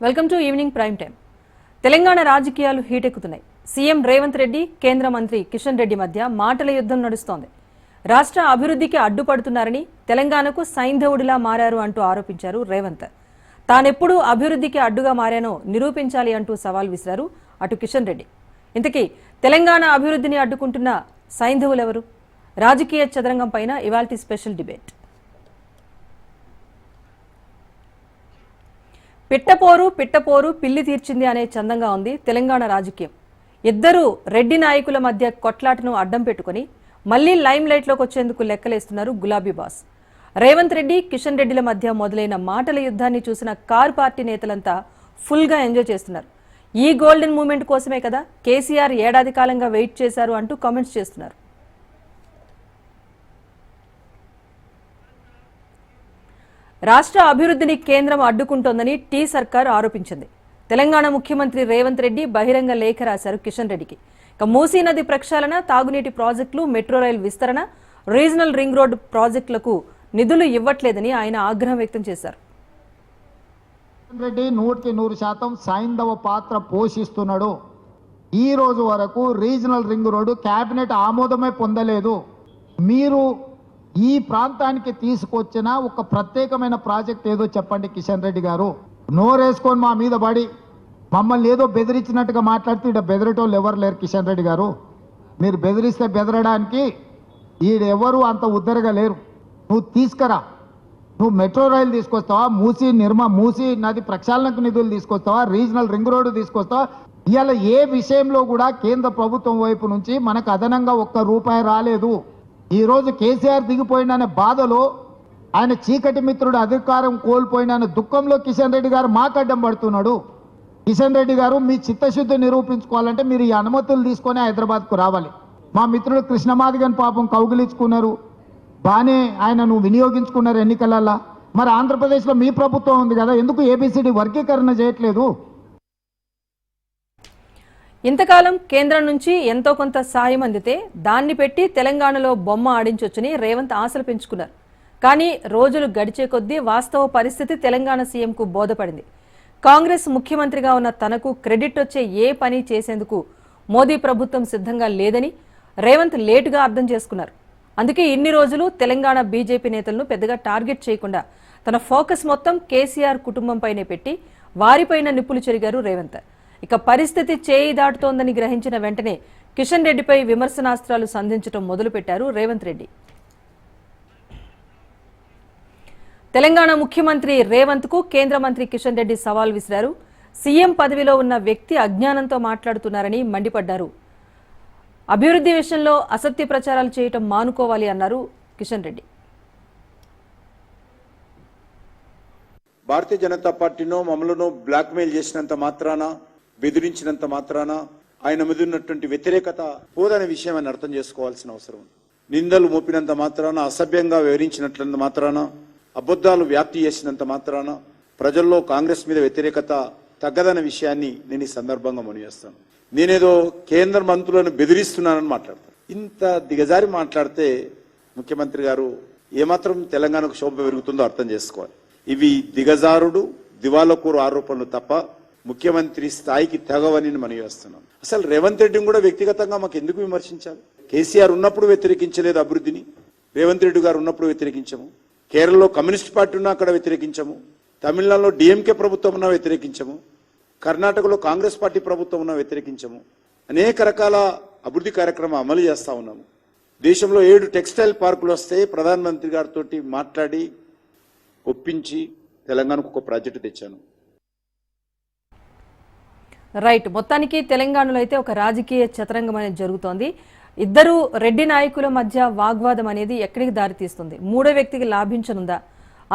Welcome to evening prime time. Telangana రాజకీయాలు హీటెక్కుతున్నాయి. CM Revanth Reddy, కేంద్ర మంత్రి కిషన్ రెడ్డి మధ్య మాటల యుద్ధం నడుస్తోంది. రాష్ట్ర అభివృద్ధికి అడ్డుపడుతున్నారని, తెలంగాణకు సైంధవుడిలా మారారు అంటూ ఆరోపించారు రేవంత్. తానెప్పుడు అభివృద్ధికి అడ్డుగా మారానో నిరూపించాలి అంటూ సవాల్ విసిరారు అటు కిషన్ రెడ్డి. ఇంతకీ తెలంగాణ అభివృద్ధిని అడ్డుకుంటున్న సైంధవులెవరు? రాజకీయ చదరంగం పైన ఇవాల్టి స్పెషల్ డిబేట్. పిట్టపోరు పిల్లి తీర్చింది అనే చందంగా ఉంది తెలంగాణ రాజకీయం. ఇద్దరు రెడ్డి నాయకుల మధ్య కొట్లాటను అడ్డం పెట్టుకుని మళ్లీ లైమ్ లైట్లోకి వచ్చేందుకు లెక్కలేస్తున్నారు గులాబీ బాస్. రేవంత్ రెడ్డి, కిషన్ రెడ్డిల మధ్య మొదలైన మాటల యుద్ధాన్ని చూసిన కార్ పార్టీ నేతలంతా ఫుల్గా ఎంజాయ్ చేస్తున్నారు. ఈ గోల్డెన్ మూమెంట్ కోసమే కదా కేసీఆర్ ఏడాది కాలంగా వెయిట్ చేశారు అంటూ కామెంట్స్ చేస్తున్నారు. రాష్ట్ర అభివృద్ధిని కేంద్రం అడ్డుకుంటోందని టీ సర్కార్ ఆరోపించింది. తెలంగాణ ముఖ్యమంత్రి రేవంత్ రెడ్డి బహిరంగ లేఖ రాశారు కిషన్ రెడ్డికి. ఇక మూసీ నది ప్రక్షాళన, తాగునీటి ప్రాజెక్టులు, మెట్రో రైల్ విస్తరణ, రీజనల్ రింగ్ రోడ్ ప్రాజెక్టులకు నిధులు ఇవ్వట్లేదని ఆయన ఆగ్రహం వ్యక్తం చేశారు. రెడ్డి 100% సైంధవ పాత్ర పోషిస్తున్నాడు. ఈ రోజు వరకు రీజనల్ రింగ్ రోడ్డు కేబినెట్ ఆమోదమే పొందలేదు. మీరు ఈ ప్రాంతానికి తీసుకొచ్చిన ఒక ప్రత్యేకమైన ప్రాజెక్ట్ ఏదో చెప్పండి కిషన్ రెడ్డి గారు. నోరేసుకొని మా మీద పడి మమ్మల్ని ఏదో బెదిరించినట్టుగా మాట్లాడుతూ ఇక్కడ బెదిరేటోళ్ళు ఎవరు లేరు కిషన్ రెడ్డి గారు. మీరు బెదిరిస్తే బెదరడానికి ఈడెవరు అంత ఉద్దరగా లేరు. నువ్వు తీసుకురా, నువ్వు మెట్రో రైలు తీసుకొస్తావా, మూసీ నది ప్రక్షాళనకు నిధులు తీసుకొస్తావా, రీజనల్ రింగ్ రోడ్డు తీసుకొస్తావా. ఇవాళ ఏ విషయంలో కూడా కేంద్ర ప్రభుత్వం వైపు నుంచి మనకు అదనంగా ₹1 రాలేదు. ఈరోజు కేసీఆర్ దిగిపోయిన బాధలో, ఆయన చీకటి మిత్రుడు అధికారం కోల్పోయిన దుఃఖంలో కిషన్ రెడ్డి గారు మాకడ్డం పడుతున్నాడు. కిషన్ రెడ్డి గారు, మీ చిత్తశుద్ధి నిరూపించుకోవాలంటే మీరు ఈ అనుమతులు తీసుకొని హైదరాబాద్కు రావాలి. మా మిత్రుడు కృష్ణమాదిగని పాపం కౌగిలించుకున్నారు, బాగానే ఆయనను వినియోగించుకున్నారు ఎన్నికలల్లా. మరి ఆంధ్రప్రదేశ్లో మీ ప్రభుత్వం ఉంది కదా, ఎందుకు ఏబిసిడి వర్గీకరణ చేయట్లేదు? ఇంతకాలం కేంద్రం నుంచి ఎంతో కొంత సాయం అందితే దాన్ని పెట్టి తెలంగాణలో బొమ్మ ఆడించొచ్చని రేవంత్ ఆశలు పెంచుకున్నారు. కానీ రోజులు గడిచే కొద్దీ వాస్తవ పరిస్థితి తెలంగాణ సీఎంకు బోధపడింది. కాంగ్రెస్ ముఖ్యమంత్రిగా ఉన్న తనకు క్రెడిట్ వచ్చే ఏ పని చేసేందుకు మోదీ ప్రభుత్వం సిద్ధంగా లేదని రేవంత్ లేటుగా అర్థం చేసుకున్నారు. అందుకే ఇన్ని రోజులు తెలంగాణ బీజేపీ నేతలను పెద్దగా టార్గెట్ చేయకుండా తన ఫోకస్ మొత్తం కేసీఆర్ కుటుంబంపైనే పెట్టి వారిపైన నిప్పులు చెరిగారు రేవంత్. ఇక పరిస్థితి చేయి దాటుతోందని గ్రహించిన వెంటనే కిషన్ రెడ్డిపై విమర్శనాస్త్రాలు సంధించడం మొదలుపెట్టారు రేవంత్ రెడ్డి. తెలంగాణ ముఖ్యమంత్రి రేవంత్ కు కేంద్ర మంత్రి కిషన్ రెడ్డి సవాల్ విసిరారు. సీఎం పదవిలో ఉన్న వ్యక్తి అజ్ఞానంతో మాట్లాడుతున్నారని మండిపడ్డారు. అభివృద్ధి విషయంలో అసత్య ప్రచారాలు చేయటం మానుకోవాలి అన్నారు కిషన్ రెడ్డి. భారతీయ జనతా పార్టీనో మమ్మల్ని బ్లాక్మెయిల్ చేసినంత మాత్రాన, బెదిరించినంత మాత్రాన ఆయన మీద ఉన్నటువంటి వ్యతిరేకత పోదనే విషయం ఆయన అర్థం చేసుకోవాల్సిన అవసరం ఉంది. నిందలు మోపినంత మాత్రాన, అసభ్యంగా వివరించినట్లంత మాత్రాన, అబద్ధాలు వ్యాప్తి చేసినంత మాత్రాన ప్రజల్లో కాంగ్రెస్ మీద వ్యతిరేకత తగ్గదన్న విషయాన్ని నేను ఈ సందర్భంగా మనవిస్తాను. నేనేదో కేంద్ర మంత్రులను బెదిరిస్తున్నానని మాట్లాడతాను. ఇంత దిగజారి మాట్లాడితే ముఖ్యమంత్రి గారు ఏమాత్రం తెలంగాణకు శోభ పెరుగుతుందో అర్థం చేసుకోవాలి. ఇవి దిగజారుడు, దివాలకోరు ఆరోపణలు తప్ప ముఖ్యమంత్రి స్థాయికి తెగవని మనం చేస్తున్నాం. అసలు రేవంత్ రెడ్డిని కూడా వ్యక్తిగతంగా మాకు ఎందుకు విమర్శించాలి? కేసీఆర్ ఉన్నప్పుడు వ్యతిరేకించలేదు అభివృద్ధిని, రేవంత్ రెడ్డి గారు ఉన్నప్పుడు వ్యతిరేకించము. కేరళలో కమ్యూనిస్ట్ పార్టీ ఉన్నా అక్కడ వ్యతిరేకించము. తమిళనాడులో డిఎంకే ప్రభుత్వం ఉన్నా వ్యతిరేకించము. కర్ణాటకలో కాంగ్రెస్ పార్టీ ప్రభుత్వం ఉన్నా వ్యతిరేకించము. అనేక రకాల అభివృద్ధి కార్యక్రమం అమలు చేస్తా ఉన్నాము. దేశంలో 7 టెక్స్టైల్ పార్కులు వస్తే ప్రధానమంత్రి గారితో మాట్లాడి ఒప్పించి తెలంగాణకు ఒక ప్రాజెక్టు తెచ్చాను. రైట్, మొత్తానికి తెలంగాణలో అయితే ఒక రాజకీయ చదరంగం అనేది జరుగుతోంది. ఇద్దరు రెడ్డి నాయకుల మధ్య వాగ్వాదం అనేది ఎక్కడికి దారితీస్తుంది? మూడో వ్యక్తికి లాభించనుందా?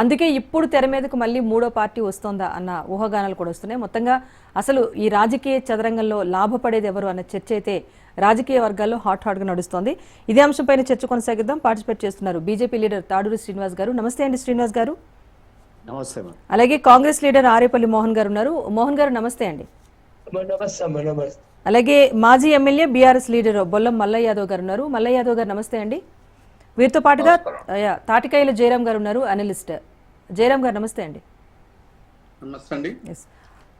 అందుకే ఇప్పుడు తెర మీదకు మళ్ళీ మూడో పార్టీ వస్తోందా అన్న ఊహాగానాలు కూడా వస్తున్నాయి. మొత్తంగా అసలు ఈ రాజకీయ చదరంగంలో లాభపడేది ఎవరు అన్న చర్చ అయితే రాజకీయ వర్గాల్లో హాట్గా నడుస్తోంది. ఇదే అంశంపైన చర్చ కొనసాగిద్దాం. పార్టిసిపేట్ చేస్తున్నారు బీజేపీ లీడర్ తాడూరి శ్రీనివాస్ గారు. నమస్తే అండి శ్రీనివాస్ గారు. నమస్తే. అలాగే కాంగ్రెస్ లీడర్ ఆరేపల్లి మోహన్ గారు ఉన్నారు. మోహన్ గారు నమస్తే అండి. అలాగే మాజీ MLA BRS leader Bollam Mallaiah Yadav గారు ఉన్నారు. మల్లయ్య యాదవ్ గారు నమస్తే అండి. వీరితో పాటుగా తాటికాయల జయరాం గారు ఉన్నారు, అనలిస్ట్. జయరాం గారు నమస్తే అండి. నమస్తే అండి.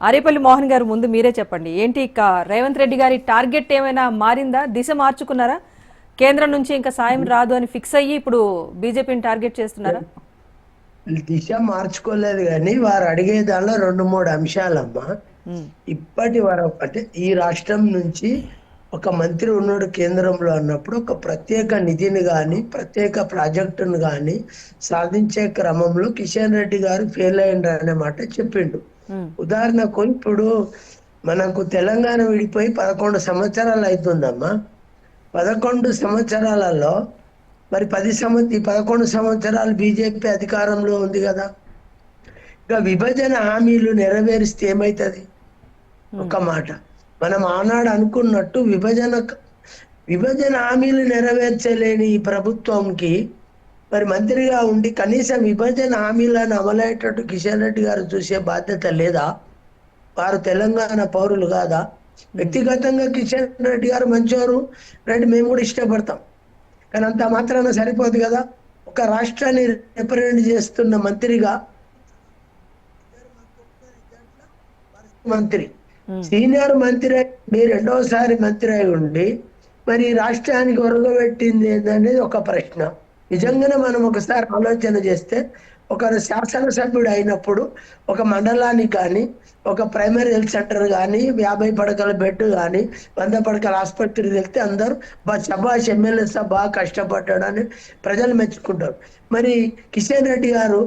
ఆరేపల్లి మోహన్ గారు, ముందు మీరే చెప్పండి, ఏంటి రేవంత్ రెడ్డి గారి టార్గెట్ ఏమైనా మారిందా? దిశ మార్చుకున్నారా? కేంద్రం నుంచి ఇంకా సాయం రాదు అని ఫిక్స్ అయ్యి ఇప్పుడు బీజేపీని టార్గెట్ చేస్తున్నారా? దిశ మార్చుకోలేదు, కానీ వారు అడిగే దానిలో 2-3 అంశాలమ్మా. ఇప్పటి వరకు అంటే ఈ రాష్ట్రం నుంచి ఒక మంత్రి ఉన్నాడు కేంద్రంలో అన్నప్పుడు ఒక ప్రత్యేక నిధిని కానీ ప్రత్యేక ప్రాజెక్టును కానీ సాధించే క్రమంలో కిషన్ రెడ్డి గారు ఫెయిల్ అయ్యిండ్రు అనే మాట చెప్పిండు. ఉదాహరణకు ఇప్పుడు మనకు తెలంగాణ విడిపోయి 11 సంవత్సరాలు అవుతుందమ్మా. 11 సంవత్సరాలలో మరి 11 సంవత్సరాలు బీజేపీ అధికారంలో ఉంది కదా. ఇంకా విభజన హామీలు నెరవేరిస్తే ఏమవుతుంది? ఒక మాట, మనం ఆనాడు అనుకున్నట్టు విభజన హామీలు నెరవేర్చలేని ఈ ప్రభుత్వంకి మరి మంత్రిగా ఉండి కనీసం విభజన హామీలను అమలయ్యేటట్టు కిషన్ రెడ్డి గారు చూసే బాధ్యత లేదా? వారు తెలంగాణ పౌరులు కాదా? వ్యక్తిగతంగా కిషన్ రెడ్డి గారు మంచివారు, రైట్, మేము కూడా ఇష్టపడతాం. కానీ అంత మాత్రాన సరిపోదు కదా. ఒక రాష్ట్రాన్ని రిప్రజెంట్ చేస్తున్న మంత్రిగా మంత్రి సీనియర్ మంత్రి అయి రెండోసారి మంత్రి అయి ఉండి మరి రాష్ట్రానికి ఒరగబెట్టింది ఏంటనేది ఒక ప్రశ్న. నిజంగానే మనం ఒకసారి ఆలోచన చేస్తే ఒక శాసనసభ్యుడు అయినప్పుడు ఒక మండలానికి కానీ ఒక ప్రైమరీ హెల్త్ సెంటర్ కానీ 50 పడకల బెడ్ కానీ 100 పడకల ఆసుపత్రి వెళ్తే అందరూ శభాష్ ఎమ్మెల్యే సాబ్ బాగా కష్టపడ్డాడని ప్రజలు మెచ్చుకుంటారు. మరి కిషన్ రెడ్డి గారు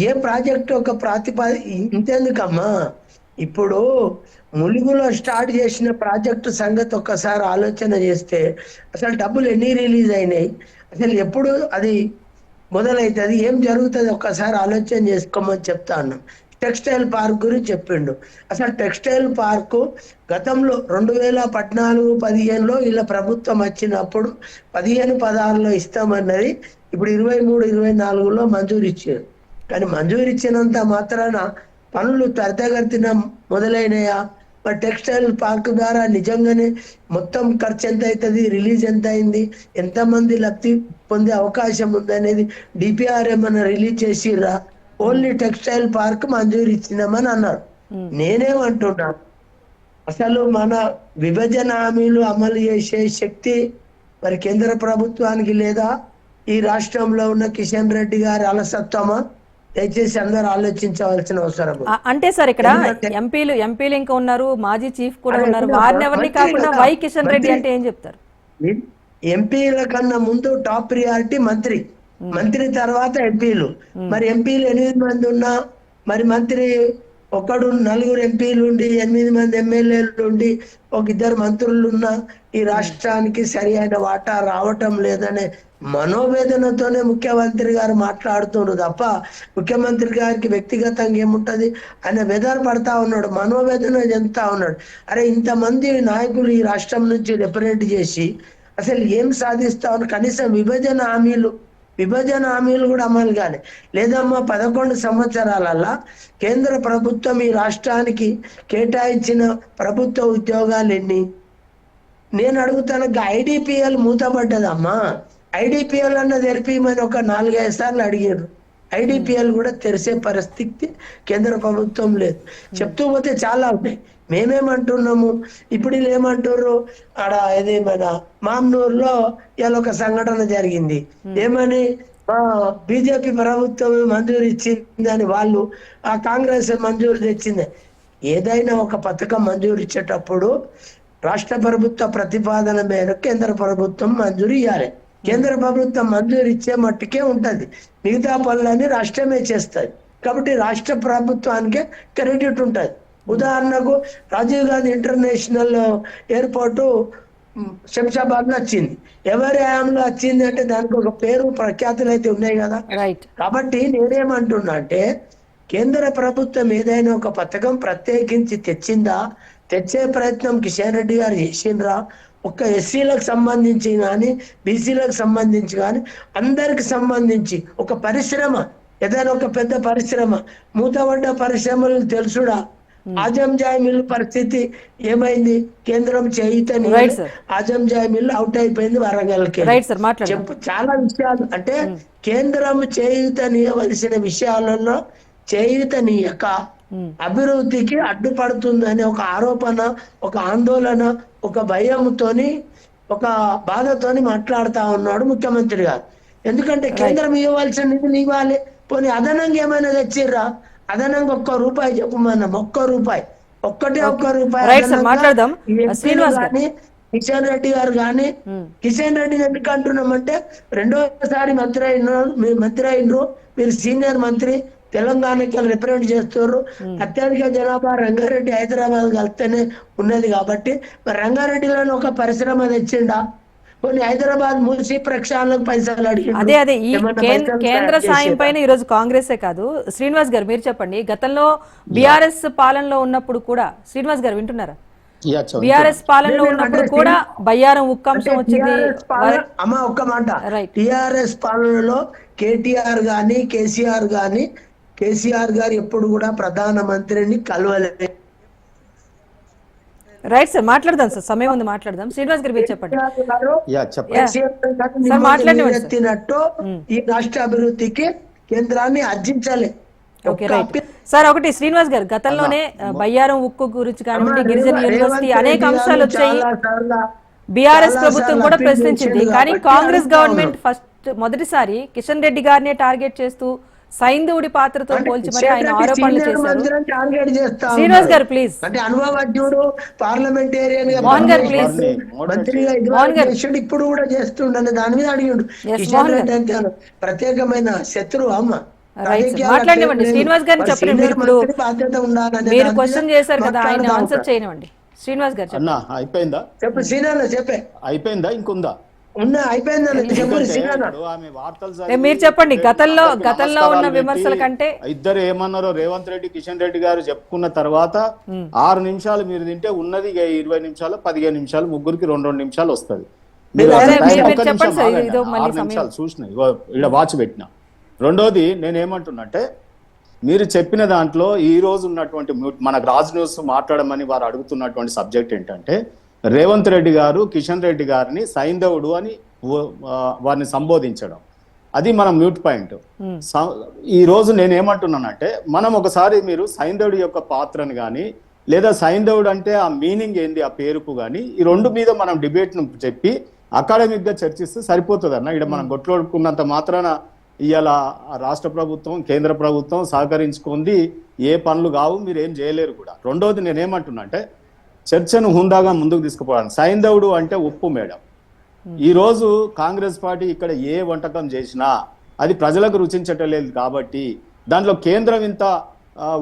ఏ ప్రాజెక్టు ఒక ఇంతెందుకమ్మా, ఇప్పుడు ములుగులో స్టార్ట్ చేసిన ప్రాజెక్టు సంగతి ఒక్కసారి ఆలోచన చేస్తే అసలు డబ్బులు ఎన్ని రిలీజ్ అయినాయి, అసలు ఎప్పుడు అది మొదలైతుంది, ఏం జరుగుతుంది ఒక్కసారి ఆలోచన చేసుకోమని చెప్తా ఉన్నాం. టెక్స్టైల్ పార్క్ గురించి చెప్పిండు. అసలు టెక్స్టైల్ పార్కు గతంలో 2014-15లో ఇలా ప్రభుత్వం వచ్చినప్పుడు 15-16లో ఇస్తామన్నది ఇప్పుడు 23-24లో మంజూరు ఇచ్చారు. కానీ మంజూరు ఇచ్చినంత మాత్రాన పనులు త్వరితగతిన మొదలైనయా? మరి టెక్స్టైల్ పార్క్ ద్వారా నిజంగానే మొత్తం ఖర్చు ఎంత అవుతుంది, రిలీజ్ ఎంత అయింది, ఎంతమంది లబ్ధి పొందే అవకాశం ఉంది అనేది డిపిఆర్ ఏమన్నా రిలీజ్ చేసిర్రా? ఓన్లీ టెక్స్టైల్ పార్క్ మంజూరు ఇచ్చినామని అన్నారు. నేనేమంటున్నా, అసలు మన విభజన హామీలు అమలు చేసే శక్తి మరి కేంద్ర ప్రభుత్వానికి లేదా? ఈ రాష్ట్రంలో ఉన్న కిషన్ రెడ్డి గారి అలసత్వమా? దయచేసి అందరూ ఆలోచించవలసిన అవసరం. అంటే సార్ ఇక్కడ ఎంపీలు ఇంకా ఉన్నారు, మాజీ చీఫ్ కూడా ఉన్నారు, వారిని ఎవరిని కాకుండా వై కిషన్ రెడ్డి అంటే ఏం చెప్తారు? ఎంపీల కన్నా ముందు టాప్ ప్రియారిటీ మంత్రి తర్వాత ఎంపీలు. మరి ఎంపీలు 8 మంది ఉన్నా మరి మంత్రి ఒకడు 4 ఎంపీలు ఉండి 8 మంది ఎమ్మెల్యేలు ఉండి ఒక 2 మంత్రులు ఉన్నా ఈ రాష్ట్రానికి సరి అయిన వాటా రావటం లేదనే మనోవేదనతోనే ముఖ్యమంత్రి గారు మాట్లాడుతుండ్రు తప్ప ముఖ్యమంత్రి గారికి వ్యక్తిగతంగా ఏముంటది, ఆయన వెదర్ పడతా ఉన్నాడు, మనోవేదన చెందుతా ఉన్నాడు. అరే ఇంతమంది నాయకులు ఈ రాష్ట్రం నుంచి రిప్రజెంట్ చేసి అసలు ఏం సాధిస్తా ఉన్నారు? కనీసం విభజన హామీలు కూడా అమలు కాలే. లేదమ్మా 11 సంవత్సరాలల్లా కేంద్ర ప్రభుత్వం ఈ రాష్ట్రానికి కేటాయించిన ప్రభుత్వ ఉద్యోగాలు ఎన్ని? నేను అడుగుతాను, ఐడిపిఎల్ మూతపడ్డదమ్మా. ఐడిపిఎల్ అన్నది తెరిపిమని ఒక 4-5 సార్లు అడిగారు. ఐడిపిఎల్ కూడా తెరిసే పరిస్థితి కేంద్ర ప్రభుత్వం లేదు. చెప్తూ పోతే చాలా ఉన్నాయి. మేమేమంటున్నాము, ఇప్పుడు వీళ్ళు ఏమంటారు, ఆడ ఇది మన మామ్నూరులో ఇలా ఒక సంఘటన జరిగింది, ఏమని బీజేపీ ప్రభుత్వం మంజూరు ఇచ్చిందని వాళ్ళు, ఆ కాంగ్రెస్ మంజూరు తెచ్చింది. ఏదైనా ఒక పథకం మంజూరు ఇచ్చేటప్పుడు రాష్ట్ర ప్రభుత్వ ప్రతిపాదన మేరకు కేంద్ర ప్రభుత్వం మంజూరు ఇవ్వాలి. కేంద్ర ప్రభుత్వం మంజూరు ఇచ్చే మట్టుకే ఉంటది, మిగతా పనులన్నీ రాష్ట్రమే చేస్తుంది. కాబట్టి రాష్ట్ర ప్రభుత్వానికే క్రెడిట్ ఉంటుంది. ఉదాహరణకు రాజీవ్ గాంధీ ఇంటర్నేషనల్ ఎయిర్పోర్టు శంషాబాద్ లో వచ్చింది. ఎవరి హయాంలో వచ్చింది అంటే దానికి ఒక పేరు ప్రఖ్యాతులు అయితే ఉన్నాయి కదా. కాబట్టి నేనేమంటున్నా అంటే కేంద్ర ప్రభుత్వం ఏదైనా ఒక పథకం ప్రత్యేకించి తెచ్చే ప్రయత్నం కిషన్ రెడ్డి గారు చేసిండ్రా? ఒక్క ఎస్సీలకు సంబంధించి కానీ బీసీలకు సంబంధించి కానీ అందరికి సంబంధించి ఒక పరిశ్రమ, ఏదైనా ఒక పెద్ద పరిశ్రమ, మూతపడ్డ పరిశ్రమలు తెలుసుడా? ఆజంజాయ్ మిల్ పరిస్థితి ఏమైంది? కేంద్రం చేయితని ఆజంజాయ్ మిల్ అవుట్ అయిపోయింది వరంగల్కి. చెప్పు, చాలా విషయాలు అంటే కేంద్రం చేయుతనీయవలసిన విషయాలలో చేయుతనీయక అభివృద్ధికి అడ్డుపడుతుందని ఒక ఆరోపణ, ఒక ఆందోళన, ఒక భయంతోని, ఒక బాధతోని మాట్లాడుతా ఉన్నాడు ముఖ్యమంత్రి గారు. ఎందుకంటే కేంద్రం ఇవ్వాల్సిన నిధులు ఇవ్వాలి, పోనీ అదనంగా ఏమైనా తెచ్చిర్రా? అదనంగా ₹1 చెప్పమన్నాం, ₹1, ఒక్క రూపాయి రైట్ సార్, మాట్లాడదాం. శ్రీనివాస్ గారు, కానీ కిషన్ రెడ్డి గారు కానీ, కిషన్ రెడ్డిని ఎందుకు అంటున్నామంటే రెండోసారి మంత్రి అయినరు, మీరు సీనియర్ మంత్రి, తెలంగాణకి రిప్రజెంట్ చేస్తున్నారు. అత్యధిక జనాభా రంగారెడ్డి హైదరాబాద్ కలిస్తేనే ఉన్నది కాబట్టి మరి రంగారెడ్డిలోని ఒక పరిశ్రమ తెచ్చిండా? కొన్ని హైదరాబాద్ మూసి ప్రక్షాళనకు పైసలు అడిగిండు. అదే ఈ కేంద్ర సాయం పైన ఈ రోజు కాంగ్రెసే కాదు. శ్రీనివాస్ గారు మీరు చెప్పండి, గతంలో బీఆర్ఎస్ పాలనలో ఉన్నప్పుడు కూడా, శ్రీనివాస్ గారు వింటున్నారా? బీఆర్ఎస్ పాలనలో ఉన్నప్పుడు కూడా బయ్యారం ఉక్కంశం వచ్చింది. అమ్మ ఒక్క మాట, టిఆర్ఎస్ పాలనలో కేటీఆర్ గాని కేసీఆర్ గారు ఎప్పుడు కూడా ప్రధానమంత్రిని కలవలేదు. రైట్ సార్, మాట్లాడదాం సార్, సమయం ఉంది మాట్లాడదాం. శ్రీనివాస్ గారు మీరు చెప్పండి. ఎత్తినట్టు ఈ రాష్ట్ర అభివృద్ధికి కేంద్రాన్ని అర్జించాలి. Okay right sir. ఒకటి శ్రీనివాస్ గారు, గతంలోనే బయ్యారం ఉక్కు గురించి కానివ్వండి, గిరిజన యూనివర్సిటీ అనేక అంశాలు వచ్చాయి. బీఆర్ఎస్ ప్రభుత్వం కూడా ప్రశ్నించింది. కానీ కాంగ్రెస్ గవర్నమెంట్ మొదటిసారి కిషన్ రెడ్డి గారినే టార్గెట్ చేస్తూ సైంధవుడి పాత్రతో పోల్చి మరి ఆయన ఆరోపణలు చేశారు. శ్రీనివాస్ గారు ప్లీజ్. అంటే అనుభవజ్ఞుడు, పార్లమెంటేరియన్ మోహన్ గారు ప్లీజ్. మంత్రిగా ఇప్పుడు కూడా చేస్తుండే దాని మీద అడిగాడు. కిషన్ రెడ్డి అంటే ప్రత్యేకమైన శత్రువు అమ్మ. మాట్లాడివ్వండి శ్రీనివాస్ గారిని చెప్పండి. మీరు క్వశ్చన్ చేశారు కదా, ఆయన ఆన్సర్ చేయనివ్వండి. శ్రీనివాస్ గారు అన్న అయిపోయిందా? చెప్పు శ్రీనాథ్, చెప్పే అయిపోయిందా ఇంకొందా? మీరు చెప్పండి. గతంలో ఉన్న విమర్శల కంటే ఇద్దరు ఏమన్నారో రేవంత్ రెడ్డి, కిషన్ రెడ్డి గారు చెప్పుకున్న తర్వాత 6 నిమిషాలు మీరు తింటే ఉన్నది 20 నిమిషాలు, 15 నిమిషాలు, ముగ్గురికి 2 నిమిషాలు వస్తుంది. నిమిషాలు చూసిన ఇక్కడ వాచ్ పెట్టిన. రెండోది నేనేమంటున్నట్టే, మీరు చెప్పిన దాంట్లో ఈ రోజు ఉన్నటువంటి మనకు రాజ్ న్యూస్ మాట్లాడమని వారు అడుగుతున్నటువంటి సబ్జెక్ట్ ఏంటంటే, రేవంత్ రెడ్డి గారు కిషన్ రెడ్డి గారిని సైంధవుడు అని వారిని సంబోధించడం, అది మన మ్యూట్ పాయింట్. ఈ రోజు నేనేమంటున్నానంటే, మనం ఒకసారి మీరు సైంధవుడి యొక్క పాత్రను కానీ, లేదా సైంధవుడు అంటే ఆ మీనింగ్ ఏంది, ఆ పేరుకు కానీ, ఈ రెండు మీద మనం డిబేట్ను చెప్పి అకాడమిక్ గా చర్చిస్తే సరిపోతుంది అన్న. ఇక్కడ మనం కొట్లాడుకున్నంత మాత్రాన ఇవాళ రాష్ట్ర ప్రభుత్వం, కేంద్ర ప్రభుత్వం సహకరించుకుంది ఏ పనులు కావు, మీరు ఏం చేయలేరు కూడా. రెండోది నేనేమంటున్నా అంటే, చర్చను హుందాగా ముందుకు తీసుకుపోవడానికి, సైంధవుడు అంటే ఉప్పు మేడం. ఈ రోజు కాంగ్రెస్ పార్టీ ఇక్కడ ఏ వంటకం చేసినా అది ప్రజలకు రుచించటలేదు కాబట్టి దాంట్లో కేంద్రం ఇంత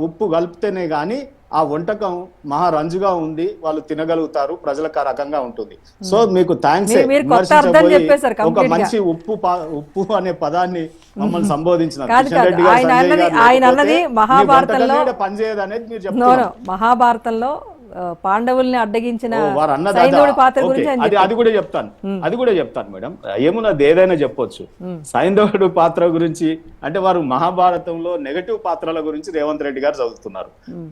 ఉప్పు కలిపితేనే కానీ ఆ వంటకం మహారంజుగా ఉంది, వాళ్ళు తినగలుగుతారు, ప్రజలకు ఆ రకంగా ఉంటుంది. సో మీకు థ్యాంక్స్. ఒక మంచి ఉప్పు అనే పదాన్ని మమ్మల్ని సంబోధించినారు. పనిచేయదు అనేది మీరు చెప్తున్నారు. మహాభారతంలో పాండవుల్ని అడ్డగించిన అది కూడా చెప్తాను మేడం. ఏమున్నది ఏదైనా చెప్పొచ్చు. సైంధవుడు పాత్ర గురించి అంటే వారు మహాభారతంలో నెగటివ్ పాత్రల గురించి రేవంత్ రెడ్డి గారు చదువుతున్నారు,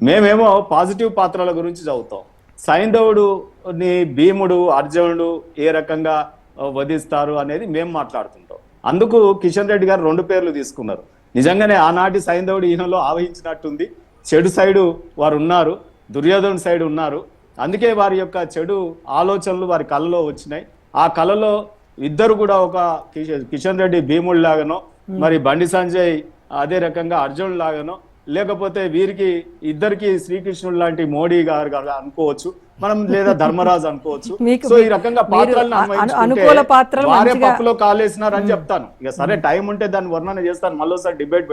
మేమేమో పాజిటివ్ పాత్రల గురించి చదువుతాం. సైంధవుడుని భీముడు, అర్జునుడు ఏ రకంగా వధిస్తారు అనేది మేము మాట్లాడుతుంటాం. అందుకు కిషన్ రెడ్డి గారు 2 పేర్లు తీసుకున్నారు. నిజంగానే ఆనాటి సైంధవుడు ఈయనలో ఆవహించినట్టుంది. చెడు సైడు వారు ఉన్నారు, దుర్యోధన సైడ్ ఉన్నారు. అందుకే వారి యొక్క చెడు ఆలోచనలు వారి కళలో వచ్చినాయి. ఆ కళలో ఇద్దరు కూడా ఒక కిషన్ రెడ్డి భీముడు లాగానో, మరి బండి సంజయ్ అదే రకంగా అర్జునుడు లాగానో, లేకపోతే వీరికి ఇద్దరికి శ్రీకృష్ణుడు లాంటి మోడీ గారు అనుకోవచ్చు మనం, లేదా ధర్మరాజు అనుకోవచ్చు. సో ఈ రకంగా పాత్రలు వారే పప్పులో కాలేసినారు అని చెప్తాను. ఇక సరే టైం ఉంటే దాన్ని వర్ణన చేస్తాను, మళ్ళీసారి డిబేట్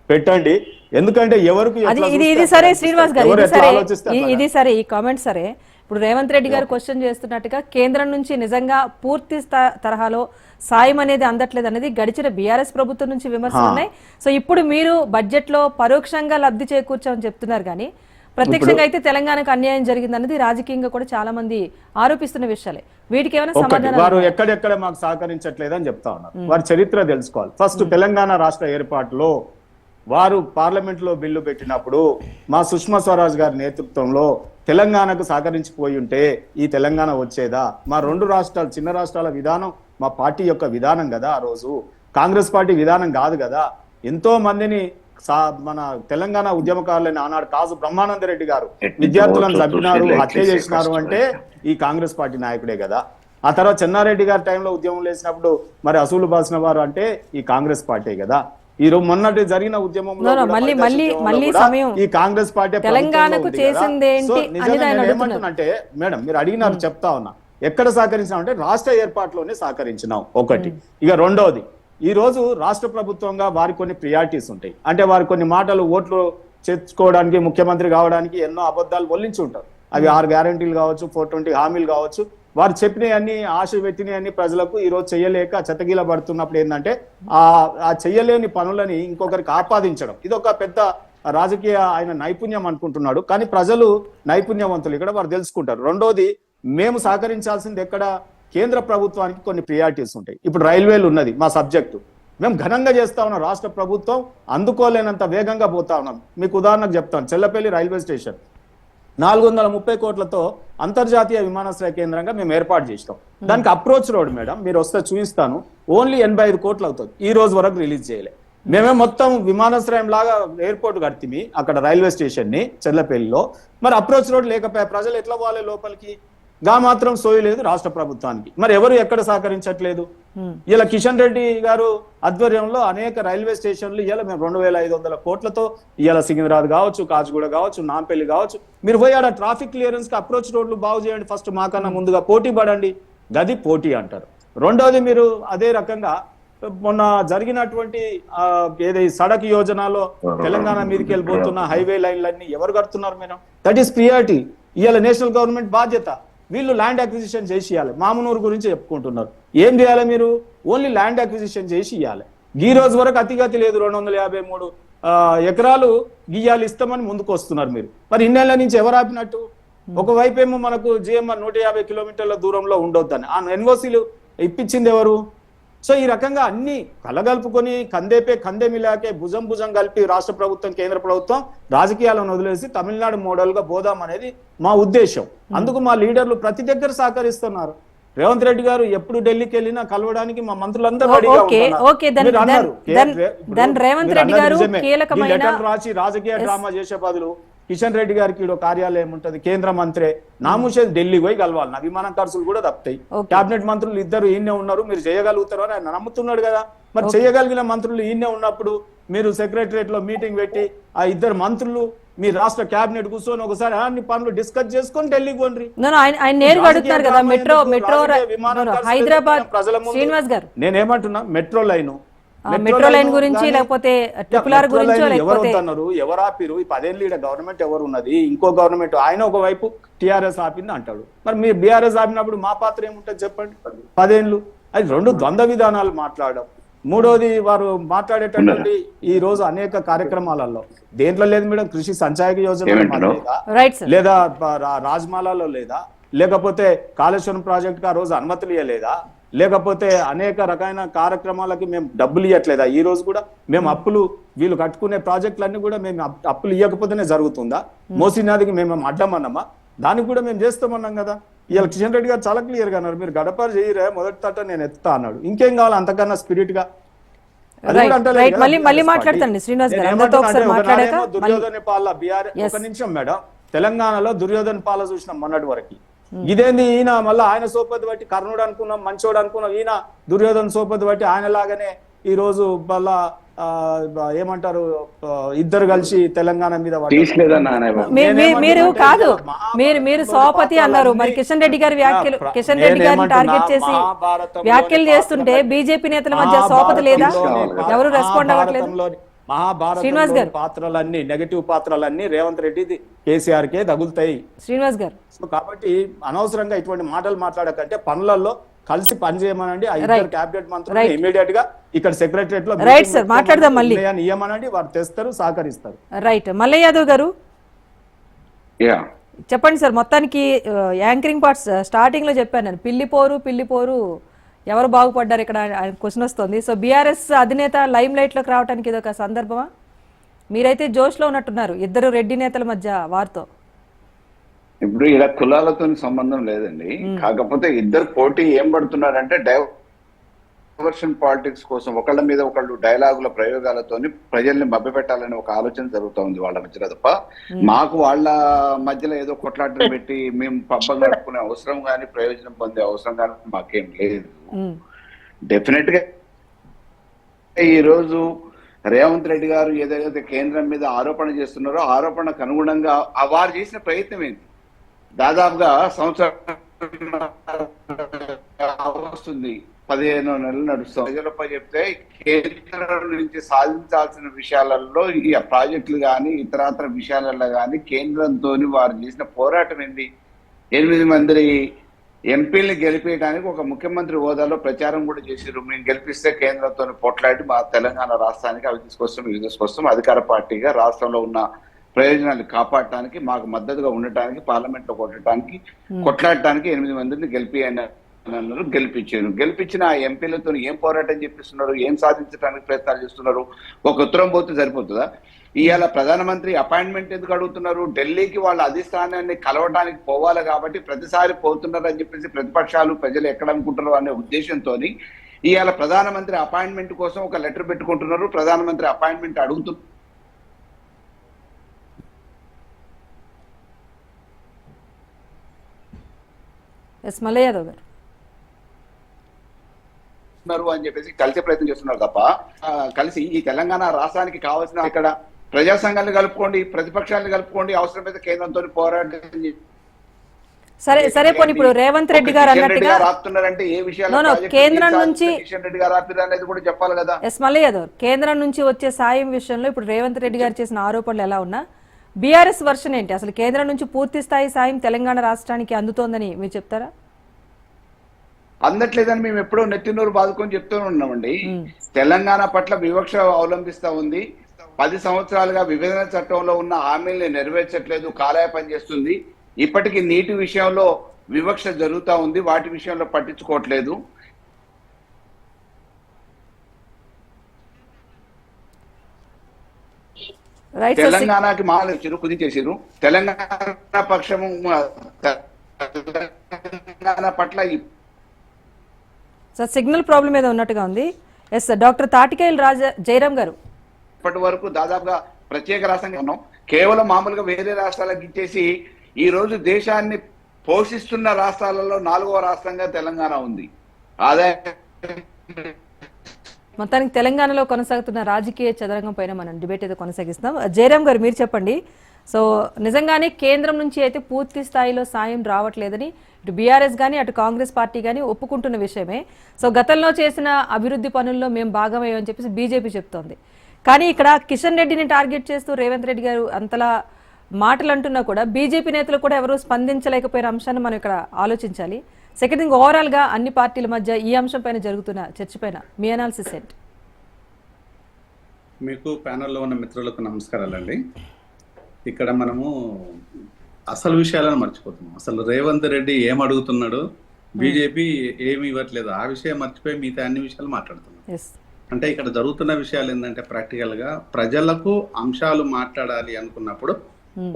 పెట్టండి. ఎందుకంటే ఎవరికి ఇది సరే శ్రీనివాస్ గారు, ఇది సరే ఈ కామెంట్ సరే. ఇప్పుడు రేవంత్ రెడ్డి గారు క్వశ్చన్ చేస్తున్నట్టుగా కేంద్రం నుంచి నిజంగా పూర్తి తరహాలో సాయం అనేది అందట్లేదు అనేది గడిచిన బీఆర్ఎస్ ప్రభుత్వం నుంచి విమర్శలు ఉన్నాయి. సో ఇప్పుడు మీరు బడ్జెట్ లో పరోక్షంగా లబ్ధి చేకూర్చామని చెప్తున్నారు, కానీ ప్రత్యక్షంగా అయితే తెలంగాణకు అన్యాయం జరిగింది అనేది రాజకీయంగా కూడా చాలా మంది ఆరోపిస్తున్న విషయాలే. వీటికి ఏమైనా సమాధానం? వారు ఎక్కడెక్కడ మాకు సహకరించట్లేదని చెప్తా ఉన్నారు. వారి చరిత్ర తెలుసుకోవాలి. ఫస్ట్ తెలంగాణ రాష్ట్ర ఏర్పాటులో వారు పార్లమెంట్ లో బిల్లు పెట్టినప్పుడు మా సుష్మా స్వరాజ్ గారి నేతృత్వంలో తెలంగాణకు సహకరించిపోయి ఉంటే ఈ తెలంగాణ వచ్చేదా? మా 2 రాష్ట్రాలు, చిన్న రాష్ట్రాల విధానం మా పార్టీ యొక్క విధానం కదా, ఆ రోజు కాంగ్రెస్ పార్టీ విధానం కాదు కదా. ఎంతో మందిని మన తెలంగాణ ఉద్యమకారులైన ఆనాడు కాజు బ్రహ్మానంద రెడ్డి గారు Let me విద్యార్థులను go to చంపినారు, proceed like హత్య this, చేసినారు first అంటే question. ఈ కాంగ్రెస్ పార్టీ నాయకుడే కదా. ఆ తర్వాత చెన్నారెడ్డి గారి టైంలో ఉద్యమం లేచినప్పుడు మరి అసూలు బాసిన వారు అంటే ఈ కాంగ్రెస్ పార్టీ కదా. ఈ రోజు మొన్నటి జరిగిన ఉద్యమంలో కూడా, మళ్ళీ మధ్య మళ్ళీ ఉద్యమంలో మళ్ళీ కూడా సమయం ఈ కాంగ్రెస్ పార్టీ తెలంగాణకు ప్రభుత్వంలో ఉంది కదా. చేసిందేంటి సో అనేది నిజంగా ఆయన నేను అడుగుతున్నారు. ఏమంటున్నానంటే మేడం మీరు అడిగినారు చెప్తా ఉన్నా, ఎక్కడ సహకరించినాం అంటే రాష్ట్ర ఏర్పాటులోనే సహకరించినాం ఒకటి. ఇక రెండోది, ఈ రోజు రాష్ట్ర ప్రభుత్వంగా వారికి కొన్ని ప్రియారిటీస్ ఉంటాయి. అంటే వారి కొన్ని మాటలు ఓట్లు చేర్చుకోవడానికి, ముఖ్యమంత్రి కావడానికి ఎన్నో అబద్ధాలు ఒల్లించి ఉంటారు. అవి 6 గ్యారంటీలు కావచ్చు, 420 హామీలు కావచ్చు, వారు చెప్పినవన్నీ ఆశ పెట్టినవన్నీ ప్రజలకు ఈ రోజు చెయ్యలేక చెత్తగీల పడుతున్నప్పుడు ఏంటంటే ఆ చెయ్యలేని పనులని ఇంకొకరికి ఆపాదించడం, ఇది ఒక పెద్ద రాజకీయ ఆయన నైపుణ్యం అనుకుంటున్నాడు. కానీ ప్రజలు నైపుణ్యవంతులు, ఇక్కడ వారు తెలుసుకుంటారు. రెండోది, మేము సహకరించాల్సింది ఎక్కడ, కేంద్ర ప్రభుత్వానికి కొన్ని ప్రియారిటీస్ ఉంటాయి. ఇప్పుడు రైల్వేలు ఉన్నది మా సబ్జెక్టు, మేము ఘనంగా చేస్తా ఉన్నాం. రాష్ట్ర ప్రభుత్వం అందుకోలేనంత వేగంగా పోతా ఉన్నాం. మీకు ఉదాహరణకు చెప్తాను, చెల్లపల్లి రైల్వే స్టేషన్ 430 కోట్లతో అంతర్జాతీయ విమానాశ్రయ కేంద్రంగా మేము ఏర్పాటు చేసినాం. దానికి అప్రోచ్ రోడ్ మేడం మీరు వస్తే చూపిస్తాను, ఓన్లీ 85 కోట్లు అవుతుంది. ఈ రోజు వరకు రిలీజ్ చేయలే. మేమే మొత్తం విమానాశ్రయం లాగా ఎయిర్పోర్ట్ కడితిమి అక్కడ రైల్వే స్టేషన్ ని చెల్లపల్లిలో. మరి అప్రోచ్ రోడ్ లేకపోయా, ప్రజలు ఎట్లా పోవాలి లోపలికి? గా మాత్రం సోయి లేదు రాష్ట్ర ప్రభుత్వానికి. మరి ఎవరు ఎక్కడ సహకరించట్లేదు. ఇలా కిషన్ రెడ్డి గారు ఆధ్వర్యంలో అనేక రైల్వే స్టేషన్లు ఇలా మేము 2500 కోట్లతో ఇలా సికింద్రాబాద్ కావచ్చు, కాచిగూడ కావచ్చు, నాంపల్లి కావచ్చు, మీరు పోయి ఆడ ట్రాఫిక్ క్లియరెన్స్ కి అప్రోచ్ రోడ్లు బాగు చేయండి ఫస్ట్, మాకన్నా ముందుగా పోటీ పడండి. గది పోటీ అంటారు. రెండోది, మీరు అదే రకంగా మొన్న జరిగినటువంటి ఏదైతే సడక్ యోజనలో తెలంగాణ మీదకి వెళ్ళిపోతున్న హైవే లైన్లన్నీ ఎవరు కడుతున్నారు మేడం? That is priority. ఇవాళ నేషనల్ గవర్నమెంట్ బాధ్యత. వీళ్ళు ల్యాండ్ అక్విజిషన్ చేసి ఇవ్వాలి. మామనూరు గురించి చెప్పుకుంటున్నారు. ఏం చేయాలి మీరు? ఓన్లీ ల్యాండ్ అక్విజిషన్ చేసి ఇవ్వాలి. ఈ రోజు వరకు అతిగతి లేదు. 253 ఎకరాలు గీయాలు ఇస్తామని ముందుకు వస్తున్నారు మీరు. మరి ఇన్నేళ్ల నుంచి ఎవరు ఆపినట్టు? ఒకవైపు ఏమో మనకు జిఎంఆర్ 150 కిలోమీటర్ల దూరంలో ఉండొద్దని ఆ ఎన్ఓసీలు ఇప్పించింది ఎవరు? సో ఈ రకంగా అన్ని కలగలుపుకొని కందేపే కందే మిలాకే భుజం భుజం కలిపి రాష్ట్ర ప్రభుత్వం, కేంద్ర ప్రభుత్వం రాజకీయాలను వదిలేసి తమిళనాడు మోడల్ గా పోదాం అనేది మా ఉద్దేశం. అందుకు మా లీడర్లు ప్రతి దగ్గర సహకరిస్తున్నారు. రేవంత్ రెడ్డి గారు ఎప్పుడు ఢిల్లీకి వెళ్ళినా కలవడానికి మా మంత్రులందరూ రాసి రాజకీయ డ్రామా చేసే బదులు కిషన్ రెడ్డి గారికి ఈడో కార్యాలయం ఉంటది, కేంద్ర మంత్రి నాముషే ఢిల్లీ పోయి కలవాలి. నా విమానం ఖర్చులు కూడా తప్పుతాయి. కేబినెట్ మంత్రులు ఇద్దరు ఈయనే ఉన్నారు, మీరు చేయగలుగుతారు అని ఆయన నమ్ముతున్నాడు కదా. మరి చేయగలిగిన మంత్రులు ఈయనే ఉన్నప్పుడు మీరు సెక్రటరియట్ లో మీటింగ్ పెట్టి ఆ ఇద్దరు మంత్రులు మీ రాష్ట్ర కేబినెట్ కూర్చొని ఒకసారి అన్ని పనులు డిస్కస్ చేసుకొని ఢిల్లీకి పోండి. హైదరాబాద్ నేనేమంటున్నా, మెట్రో లైన్ గురించి లేకపోతే ఎవరు ఆపిరు? ఈ 10 ఏళ్ళు గవర్నమెంట్ ఎవరు ఉన్నది? ఇంకో గవర్నమెంట్ ఆయన ఒకవైపు టిఆర్ఎస్ ఆపింది అంటాడు. మరి మీరు బీఆర్ఎస్ ఆపినప్పుడు మా పాత్ర ఏముంటుంది చెప్పండి? 10 ఏళ్ళు అది రెండు ద్వంద్వ విధానాలు మాట్లాడడం. మూడోది, వారు మాట్లాడేటటువంటి ఈ రోజు అనేక కార్యక్రమాలలో దేంట్లో లేదు మేడం, కృషి సంచాయక యోజన లేదా, రాజ్మాలలో లేదా, లేకపోతే కాళేశ్వరం ప్రాజెక్ట్ ఆ రోజు అనుమతులు ఇవ్వలేదా, లేకపోతే అనేక రకమైన కార్యక్రమాలకి మేము డబ్బులు ఇవ్వట్లేదా? ఈ రోజు కూడా మేము అప్పులు, వీళ్ళు కట్టుకునే ప్రాజెక్టులన్నీ కూడా మేము అప్పులు ఇవ్వకపోతేనే జరుగుతుందా? మోసీ నదికి మేము అడ్డమన్నామా? దానికి కూడా మేము చేస్తామన్నాం కదా. ఇవాళ కిషన్ రెడ్డి గారు చాలా క్లియర్ గా అన్నారు, మీరు గడప చేయరే మొదటి తట్ట నేను ఎత్తా అన్నాడు. ఇంకేం కావాలి అంతకన్నా స్పిరిట్ గా? దుర్యోధన పాల బీఆర్ఎస్. ఒక నిమిషం మేడం, తెలంగాణలో దుర్యోధన పాల చూసినాం మొన్నటి వరకు. ఇదేంది ఈయన మళ్ళీ ఆయన సోపతి బట్టి కర్ణుడు అనుకున్నాం, మంచోడు అనుకున్నాం, ఈయన దుర్యోధన సోపతి బట్టి ఆయన లాగానే ఈ రోజు మళ్ళా ఏమంటారు ఇద్దరు కలిసి తెలంగాణ మీద మీరు కాదు మీరు సోపతి అన్నారు. మరి కిషన్ రెడ్డి గారి గారిని టార్గెట్ చేసి వ్యాఖ్యలు చేస్తుంటే బీజేపీ నేతల మధ్య సోపతి లేదా? ఎవరు రెస్పాండ్ అవ్వట్లేదు. మహాభారత పాత్రలన్నీ, నెగటివ్ పాత్రలన్నీ రేవంత్ రెడ్డి కేసీఆర్ కే తగులుతాయి శ్రీనివాస్ గారు. సో కాబట్టి అనవసరంగా ఇటువంటి మాటలు మాట్లాడకంటే పనులలో కలిసి పనిచేయమనండి. ఆ ఇద్దరు క్యాబినెట్ మంత్రులు ఇమీడియట్ గా ఇక్కడ సెక్రటరియట్ లో మాట్లాడదాం, మళ్ళీ ఇయ్యమనండి, వారు తెస్తారు, సహకరిస్తారు. రైట్. మల్లయ్య యాదవ్ గారు చెప్పండి సార్. మొత్తానికి యాంకరింగ్ పార్ట్స్ స్టార్టింగ్ లో చెప్పాను నేను, పిల్లిపోరు ఎవరు బాగుపడ్డారు ఇక్కడ క్వశ్చన్ వస్తుంది. సో బీఆర్ఎస్ అధినేత లైమ్ లైట్ లోకి రావడానికి ఇది ఒక సందర్భమా? మీరైతే జోష్ లో ఉన్నట్టున్నారు ఇద్దరు రెడ్డి నేతల మధ్య వారితో. ఇప్పుడు ఇలా కులాలతో సంబంధం లేదండి. కాకపోతే ఇద్దరు పోటీ ఏం పడుతున్నారంటే డైవర్షన్ పాలిటిక్స్ కోసం ఒకళ్ళ మీద ఒకళ్ళు డైలాగుల ప్రయోగాలతోని ప్రజల్ని మభ్యపెట్టాలనే ఒక ఆలోచన జరుగుతూ ఉంది వాళ్ళ మధ్యలో తప్ప మాకు వాళ్ళ మధ్యలో ఏదో కొట్లాటలు పెట్టి మేము పబ్బం గడుపుకునే అవసరం కానీ ప్రయోజనం పొందే అవసరం కానీ మాకేం లేదు. డెఫినెట్ గా ఈ రోజు రేవంత్ రెడ్డి గారు ఏదైతే కేంద్రం మీద ఆరోపణ చేస్తున్నారో ఆరోపణకు అనుగుణంగా వారు చేసిన ప్రయత్నం ఏంటి? దాదాపుగా సంవత్సరం వస్తుంది, 15 నెలలు నడుస్తాం. ప్రజలపై చెప్తే కేంద్రం నుంచి సాధించాల్సిన విషయాలలో ఈ ప్రాజెక్టులు కానీ ఇతరాతర విషయాలలో కానీ కేంద్రంతో వారు చేసిన పోరాటం ఏంటి? 8 మంది ఎంపీల్ని గెలిపేయడానికి ఒక ముఖ్యమంత్రి హోదాలో ప్రచారం కూడా చేశారు. మేము గెలిపిస్తే కేంద్రంతో పొట్లాడి మా తెలంగాణ రాష్ట్రానికి అవి తీసుకొస్తాం ఇవి తీసుకొస్తాం, అధికార పార్టీగా రాష్ట్రంలో ఉన్న ప్రయోజనాలు కాపాడటానికి మాకు మద్దతుగా ఉండటానికి పార్లమెంట్ లో కొట్లాడటానికి 8 మందిని గెలిపియన్నారు. గెలిపించిన ఆ ఎంపీలతో ఏం పోరాటం చేపిస్తున్నారు? ఏం సాధించడానికి ప్రయత్నాలు చేస్తున్నారు? ఒక ఉత్తరం పోతే సరిపోతుందా? ఇవాళ ప్రధానమంత్రి అపాయింట్మెంట్ ఎందుకు అడుగుతున్నారు? ఢిల్లీకి వాళ్ళ అధిష్టానాన్ని కలవడానికి పోవాలి కాబట్టి ప్రతిసారి పోతున్నారు అని చెప్పేసి ప్రతిపక్షాలు ప్రజలు ఎక్కడ అనుకుంటున్నారు అనే ఉద్దేశంతో ఇవాళ ప్రధానమంత్రి అపాయింట్మెంట్ కోసం ఒక లెటర్ పెట్టుకుంటున్నారు. ప్రధానమంత్రి అపాయింట్మెంట్ అడుగుతున్నారు. మల్లయ్య యాదవ్ గారు అని చెప్పేసి కలిసే ప్రయత్నం చేస్తున్నారు తప్ప కలిసి ఈ తెలంగాణ రాష్ట్రానికి కావాల్సిన ఇక్కడ ప్రజా సంఘాలను కలుపుకోండి, ప్రతిపక్షాలను కలుపుకోండి, అవసరమైతే కేంద్రంతో పోరాటం. సరే పోనీ ఇప్పుడు రేవంత్ రెడ్డి గారు అన్నట్టుగా రాస్తున్నారంటే ఏ విషయాలు కేంద్రం నుంచి రెడ్డి గారు రాస్తున్నారు అనేది కూడా చెప్పాలి కదా. మల్లయ్య యాదవ్ కేంద్రం నుంచి వచ్చే సాయం విషయంలో ఇప్పుడు రేవంత్ రెడ్డి గారు చేసిన ఆరోపణలు ఎలా ఉన్నా బీఆర్ఎస్ వర్షన్ ఏంటి? అసలు కేంద్రం నుంచి పూర్తి స్థాయి సాయం తెలంగాణ రాష్ట్రానికి అందుతోందని మీరు చెప్తారా? అందట్లేదని మేము ఎప్పుడో నెత్తినూరు బాదుకొని చెప్తూనే ఉన్నామండి. తెలంగాణ పట్ల వివక్ష అవలంబిస్తా ఉంది. 10 సంవత్సరాలుగా విభజన చట్టంలో ఉన్న హామీల్ని నెరవేర్చట్లేదు, కాలయాపన చేస్తుంది. ఇప్పటికీ నీటి విషయంలో వివక్ష జరుగుతూ ఉంది, వాటి విషయంలో పట్టించుకోవట్లేదు. తెలంగాణకి మాలు కుదించేసారు. తెలంగాణ పక్షము తెలంగాణ పట్ల సిగ్నల్ ప్రాబ్లం ఏదో ఉన్నట్టుగా ఉంది. ఎస్ డాక్టర్ తాటికేయులు జయరాం గారు ఇప్పటి వరకు దాదాపుగా ప్రత్యేక రాష్ట్రంగా ఉన్నాం. కేవలం మామూలుగా వేరే రాష్ట్రాలకు ఇచ్చేసి ఈ రోజు దేశాన్ని పోషిస్తున్న రాష్ట్రాలలో 4వ రాష్ట్రంగా తెలంగాణ ఉంది. మొత్తానికి తెలంగాణలో కొనసాగుతున్న రాజకీయ చదరంగం పైన మనం డిబేట్ అయితే కొనసాగిస్తున్నాం. జయరాం గారు మీరు చెప్పండి. సో నిజంగానే కేంద్రం నుంచి అయితే పూర్తి స్థాయిలో సాయం రావట్లేదని ఇటు బీఆర్ఎస్ కానీ అటు కాంగ్రెస్ పార్టీ కానీ ఒప్పుకుంటున్న విషయమే. సో గతంలో చేసిన అభివృద్ధి పనుల్లో మేము భాగమయ్యామని చెప్పేసి బీజేపీ చెప్తోంది. కానీ ఇక్కడ కిషన్ రెడ్డిని టార్గెట్ చేస్తూ రేవంత్ రెడ్డి గారు అంతలా మాటలు అంటున్నా కూడా బీజేపీ నేతలు కూడా ఎవరూ స్పందించలేకపోయిన అంశాన్ని మనం ఇక్కడ ఆలోచించాలి. సెకండ్ థింగ్ ఓవరాల్గా అన్ని పార్టీల మధ్య ఈ అంశం పైన జరుగుతున్న చర్చ పైన మీ అనాలిసిస్ ఏంటి? మీకు ప్యానెల్లో ఉన్న మిత్రులకు నమస్కారాలండి. ఇక్కడ మనము అసలు విషయాలను మర్చిపోతున్నాం. అసలు రేవంత్ రెడ్డి ఏం అడుగుతున్నాడు, బీజేపీ ఏమి ఇవ్వట్లేదు, ఆ విషయం మర్చిపోయి మిగతా అన్ని విషయాలు మాట్లాడుతున్నాం. అంటే ఇక్కడ జరుగుతున్న విషయాలు ఏంటంటే ప్రాక్టికల్ గా ప్రజలకు అంశాలు మాట్లాడాలి అనుకున్నప్పుడు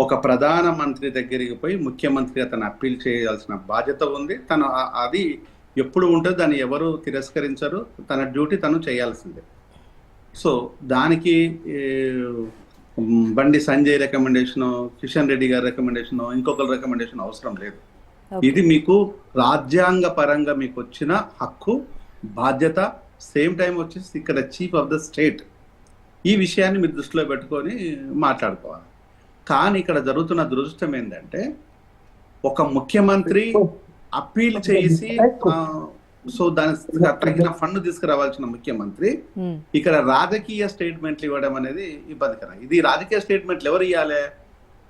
ఒక ప్రధాన మంత్రి దగ్గరికి పోయి ముఖ్యమంత్రి అతను అప్పీల్ చేయాల్సిన బాధ్యత ఉంది. తను అది ఎప్పుడు ఉంటుంది, దాన్ని ఎవరు తిరస్కరించరు, తన డ్యూటీ తను చేయాల్సిందే. సో దానికి బండి సంజయ్ రికమెండేషన్, కిషన్ రెడ్డి గారి రికమెండేషన్, ఇంకొకరి రికమెండేషన్ అవసరం లేదు. ఇది మీకు రాజ్యాంగ పరంగా మీకు వచ్చిన హక్కు, బాధ్యత. సేమ్ టైం వచ్చేసి ఇక్కడ చీఫ్ ఆఫ్ ద స్టేట్. ఈ విషయాన్ని మీరు దృష్టిలో పెట్టుకొని మాట్లాడుకోవాలి. కానీ ఇక్కడ జరుగుతున్న దురదృష్టం ఏంటంటే ఒక ముఖ్యమంత్రి అప్పీల్ చేసి సో దాని తగిన ఫండ్ తీసుకురావాల్సిన ముఖ్యమంత్రి ఇక్కడ రాజకీయ స్టేట్మెంట్లు ఇవ్వడం అనేది ఇబ్బందికరం. ఇది రాజకీయ స్టేట్మెంట్లు ఎవరు ఇవ్వాలి?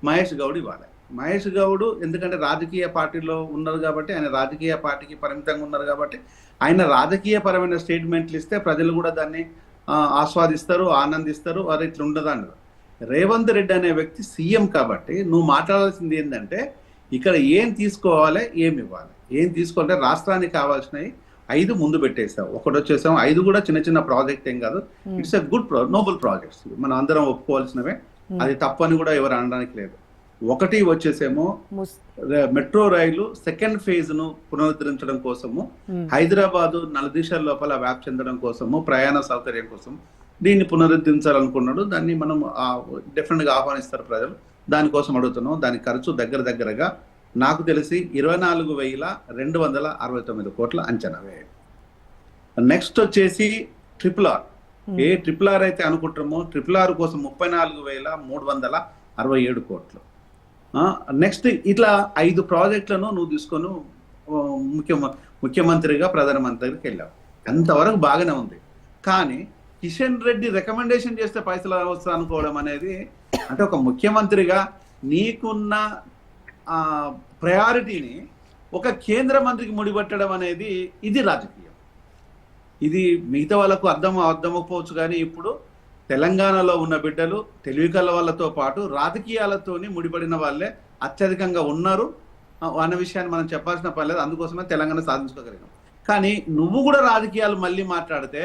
మహేష్ గౌడ్ ఇవ్వాలి. మహేష్ గౌడ్ ఎందుకంటే రాజకీయ పార్టీలో ఉన్నారు కాబట్టి, ఆయన రాజకీయ పార్టీకి పరిమితంగా ఉన్నారు కాబట్టి ఆయన రాజకీయ పరమైన స్టేట్మెంట్లు ఇస్తే ప్రజలు కూడా దాన్ని ఆస్వాదిస్తారు, ఆనందిస్తారు. అది ఇట్లా ఉండదు అన్నారు. రేవంత్ రెడ్డి అనే వ్యక్తి సీఎం కాబట్టి నువ్వు మాట్లాడాల్సింది ఏంటంటే ఇక్కడ ఏం తీసుకోవాలి, ఏమి ఇవ్వాలి. ఏం తీసుకోవాలంటే రాష్ట్రానికి కావాల్సినవి 5 ముందు పెట్టేసావు. ఒకటి వచ్చేసాం, 5 కూడా చిన్న చిన్న ప్రాజెక్ట్ ఏం కాదు. It's a good noble projects, మనం అందరం ఒప్పుకోవాల్సినవే. అది తప్పని కూడా ఎవరు అనడానికి లేదు. ఒకటి వచ్చేసేమో మెట్రో రైలు సెకండ్ ఫేజ్ ను పునరుద్ధరించడం కోసము, హైదరాబాదు నలుదిశల లోపల వ్యాప్తి చెందడం కోసము, ప్రయాణ సౌకర్యం కోసం దీన్ని పునరుద్ధరించాలనుకున్నాడు. దాన్ని మనం డెఫినెట్ గా ఆహ్వానిస్తారు ప్రజలు. దానికోసం అడుగుతున్నాం. దాని ఖర్చు దగ్గరగా నాకు తెలిసి 24,269 కోట్ల అంచనా వేయండి. నెక్స్ట్ వచ్చేసి RRR. ఏ RRR అయితే అనుకుంటామో RRR కోసం 34,367 కోట్లు. నెక్స్ట్ ఇట్లా 5 ప్రాజెక్టులను నువ్వు తీసుకొని ముఖ్యమంత్రిగా ప్రధానమంత్రికి వెళ్ళావు. అంతవరకు బాగానే ఉంది. కానీ కిషన్ రెడ్డి రికమెండేషన్ చేస్తే పైసలు వస్తా అనుకోవడం అనేది, అంటే ఒక ముఖ్యమంత్రిగా నీకున్న ప్రయారిటీని ఒక కేంద్ర మంత్రికి ముడిపెట్టడం అనేది ఇది రాజకీయం. ఇది మిగతా వాళ్ళకు అర్థమకపోవచ్చు. కానీ ఇప్పుడు తెలంగాణలో ఉన్న బిడ్డలు తెలివికల వాళ్ళతో పాటు రాజకీయాలతోని ముడిపడిన వాళ్ళే అత్యధికంగా ఉన్నారు అన్న విషయాన్ని మనం చెప్పాల్సిన పని లేదు. అందుకోసమే తెలంగాణ సాధించుకోగలిగాం. కానీ నువ్వు కూడా రాజకీయాలు మళ్ళీ మాట్లాడితే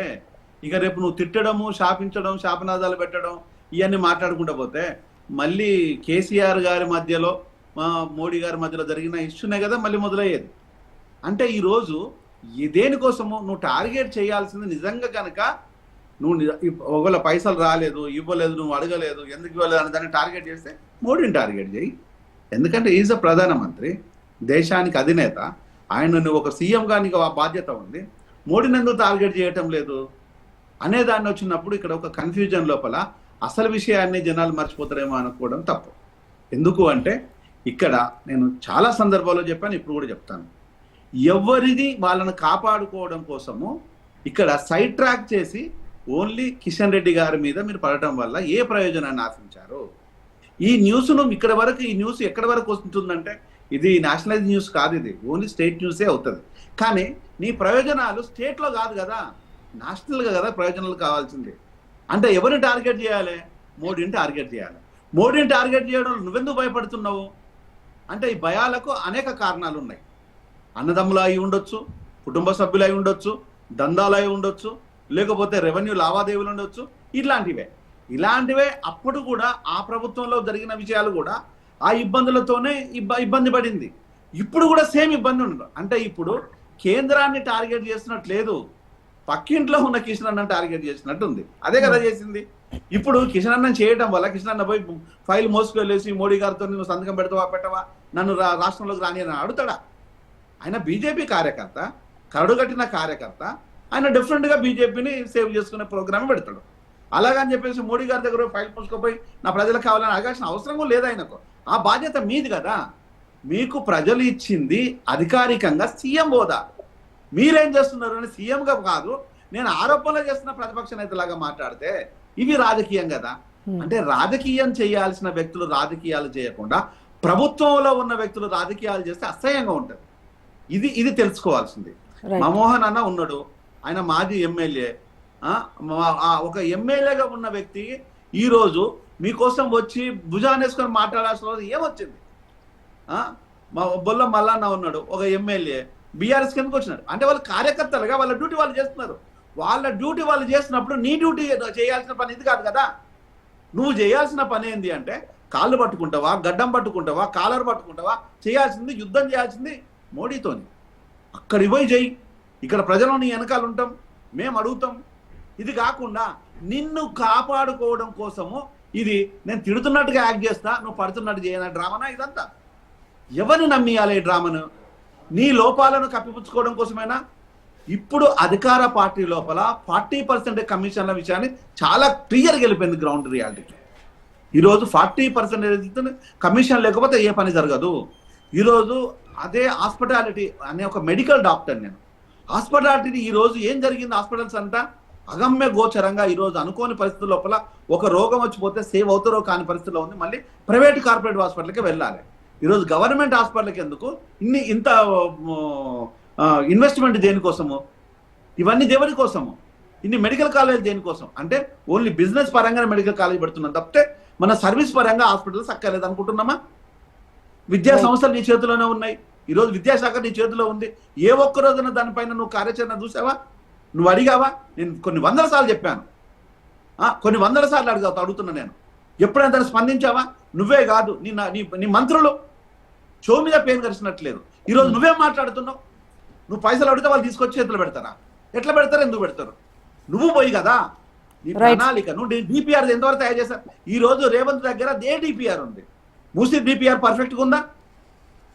ఇక రేపు నువ్వు తిట్టడము, శాపించడం, శాపనాదాలు పెట్టడం ఇవన్నీ మాట్లాడుకుంటూ పోతే మళ్ళీ కేసీఆర్ గారి మధ్యలో మోడీ గారి మధ్యలో జరిగిన ఇష్యూనే కదా మళ్ళీ మొదలయ్యేది. అంటే ఈరోజు దేనికోసము నువ్వు టార్గెట్ చేయాల్సింది నిజంగా కనుక నువ్వు ఒకవేళ పైసలు రాలేదు, ఇవ్వలేదు, నువ్వు అడగలేదు, ఎందుకు ఇవ్వలేదు అని దాన్ని టార్గెట్ చేస్తే మోడీని టార్గెట్ చేయి. ఎందుకంటే ఈజ్ అ ప్రధానమంత్రి, దేశానికి అధినేత. ఆయన నువ్వు ఒక సీఎంగా నీకు ఆ బాధ్యత ఉంది. మోడీని ఎందుకు టార్గెట్ చేయటం లేదు అనే దాన్ని వచ్చినప్పుడు ఇక్కడ ఒక కన్ఫ్యూజన్ లోపల అసలు విషయాన్ని జనాలు మర్చిపోతారేమో అనుకోవడం తప్పు. ఎందుకు అంటే ఇక్కడ నేను చాలా సందర్భాల్లో చెప్పాను, ఇప్పుడు కూడా చెప్తాను. ఎవరిది వాళ్ళని కాపాడుకోవడం కోసము ఇక్కడ సైడ్ ట్రాక్ చేసి ఓన్లీ కిషన్ రెడ్డి గారి మీద మీరు పడటం వల్ల ఏ ప్రయోజనాన్ని ఆశించారు? ఈ న్యూస్ను ఇక్కడ వరకు, ఈ న్యూస్ ఎక్కడి వరకు వస్తుందంటే ఇది నేషనలైజ్ న్యూస్ కాదు, ఇది ఓన్లీ స్టేట్ న్యూసే అవుతుంది. కానీ నీ ప్రయోజనాలు స్టేట్లో కాదు కదా, నేషనల్గా కదా ప్రయోజనాలు కావాల్సింది. అంటే ఎవరిని టార్గెట్ చేయాలి? మోడీని టార్గెట్ చేయాలి. మోడీని టార్గెట్ చేయడం నువ్వెందుకు భయపడుతున్నావు అంటే ఈ భయాలకు అనేక కారణాలు ఉన్నాయి. అన్నదమ్ములు అయి ఉండొచ్చు, కుటుంబ సభ్యులు అయి ఉండొచ్చు, దందాలు అయి ఉండొచ్చు, లేకపోతే రెవెన్యూ లావాదేవీలు ఉండొచ్చు. ఇలాంటివే అప్పుడు కూడా ఆ ప్రభుత్వంలో జరిగిన విషయాలు కూడా ఆ ఇబ్బందులతోనే ఇబ్బంది పడింది. ఇప్పుడు కూడా సేమ్ ఇబ్బంది ఉండదు. అంటే ఇప్పుడు కేంద్రాన్ని టార్గెట్ చేస్తున్నట్టు లేదు, పక్కింట్లో ఉన్న కిషన్ అన్న టార్గెట్ చేసినట్టు ఉంది. అదే కదా చేసింది. ఇప్పుడు కిషన్ అన్నం చేయడం వల్ల కిషన్ అన్న పోయి ఫైల్ మోసుకెళ్ళేసి మోడీ గారితో నువ్వు సంతకం పెట్టవా నన్ను రాష్ట్రంలోకి రాని అని అడుగుతాడా? ఆయన బీజేపీ కార్యకర్త, కరడుగట్టిన కార్యకర్త. ఆయన డిఫరెంట్గా బీజేపీని సేవ్ చేసుకునే ప్రోగ్రామ్ పెడతాడు. అలాగని చెప్పేసి మోడీ గారి దగ్గర ఫైల్ మోసుకుపోయి నా ప్రజలకు కావాలని అడగాల్సిన అవసరం కూడా లేదు ఆయనకు. ఆ బాధ్యత మీది కదా. మీకు ప్రజలు ఇచ్చింది అధికారికంగా సీఎం హోదా. మీరేం చేస్తున్నారు అని సీఎంగా కాదు, నేను ఆరోపణలు చేస్తున్న ప్రతిపక్ష నేతలాగా మాట్లాడితే ఇవి రాజకీయం కదా. అంటే రాజకీయం చేయాల్సిన వ్యక్తులు రాజకీయాలు చేయకుండా ప్రభుత్వంలో ఉన్న వ్యక్తులు రాజకీయాలు చేస్తే అసహ్యంగా ఉంటుంది. ఇది తెలుసుకోవాల్సింది. మమోహన్ అన్న ఉన్నాడు, ఆయన మాజీ ఎమ్మెల్యే. ఒక ఎమ్మెల్యేగా ఉన్న వ్యక్తి ఈరోజు మీకోసం వచ్చి భుజానేసుకొని మాట్లాడాల్సిన ఏమొచ్చింది? బొల్ల మల్లన్న ఉన్నాడు, ఒక ఎమ్మెల్యే, బీఆర్ఎస్ కిందకు వచ్చినాడు. అంటే వాళ్ళు కార్యకర్తలుగా వాళ్ళ డ్యూటీ వాళ్ళు చేస్తున్నారు. వాళ్ళ డ్యూటీ వాళ్ళు చేస్తున్నప్పుడు నీ డ్యూటీ చేయాల్సిన పని ఇది కాదు కదా. నువ్వు చేయాల్సిన పని ఏంటి అంటే కాళ్ళు పట్టుకుంటావా, గడ్డం పట్టుకుంటావా, కాలర్ పట్టుకుంటావా? చేయాల్సింది యుద్ధం చేయాల్సింది మోడీతోని. అక్కడికి పోయి చెయ్యి. ఇక్కడ ప్రజలు నీ వెనకాల ఉంటాం, మేము అడుగుతాం. ఇది కాకుండా నిన్ను కాపాడుకోవడం కోసము ఇది నేను తిడుతున్నట్టుగా యాక్ట్ చేస్తా, నువ్వు పడుతున్నట్టు చేయన డ్రామానా ఇదంతా? ఎవరిని నమ్మియాలి ఈ డ్రామాను? నీ లోపాలను కప్పిపుచ్చుకోవడం కోసమైనా? ఇప్పుడు అధికార పార్టీ లోపల 40% కమిషన్ల విషయాన్ని చాలా క్లియర్గా వెళ్ళిపోయింది గ్రౌండ్ రియాలిటీకి. ఈరోజు 40% కమిషన్ లేకపోతే ఏ పని జరగదు. ఈరోజు అదే హాస్పిటాలిటీ అనే ఒక మెడికల్ డాక్టర్ నేను. హాస్పిటాలిటీ ఈరోజు ఏం జరిగింది? హాస్పిటల్స్ అంతా అగమ్య గోచరంగా ఈరోజు అనుకోని పరిస్థితుల లోపల ఒక రోగం వచ్చిపోతే సేవ్ అవుతారో కాని పరిస్థితిలో ఉంది. మళ్ళీ ప్రైవేట్ కార్పొరేట్ హాస్పిటల్కి వెళ్ళాలి. ఈరోజు గవర్నమెంట్ హాస్పిటల్కి ఎందుకు ఇంత ఇన్వెస్ట్మెంట్ దేనికోసము? ఇవన్నీ దేవరి కోసము? ఇన్ని మెడికల్ కాలేజ్ దేనికోసం? అంటే ఓన్లీ బిజినెస్ పరంగా మెడికల్ కాలేజ్ పెడుతున్నాం తప్పితే మన సర్వీస్ పరంగా హాస్పిటల్స్ అక్కర్లేదు అనుకుంటున్నామా? విద్యా సంస్థలు నీ చేతిలోనే ఉన్నాయి. ఈరోజు విద్యాశాఖ నీ చేతిలో ఉంది. ఏ ఒక్క రోజున దానిపైన నువ్వు కార్యాచరణ చూసావా? నువ్వు అడిగావా? నేను కొన్ని వందల సార్లు చెప్పాను, కొన్ని వందల సార్లు అడుగుతున్నా నేను. ఎప్పుడైనా దాన్ని స్పందించావా? నువ్వే కాదు నీ మంత్రులు షో మీద పెయిన్ కలిసినట్లేదు. ఈరోజు నువ్వేం మాట్లాడుతున్నావు? నువ్వు పైసలు అడిగితే వాళ్ళు తీసుకొచ్చి చేతులు పెడతారా? ఎట్లా పెడతారు? ఎందుకు పెడతారు? నువ్వు పోయి కదా నీ ప్రణాళిక, నువ్వు డిపిఆర్ ఎంతవరకు తయారు చేశారు? ఈ రోజు రేవంత్ దగ్గర ఏ డిపిఆర్ ఉంది? మూసీ డిపిఆర్ పర్ఫెక్ట్గా ఉందా?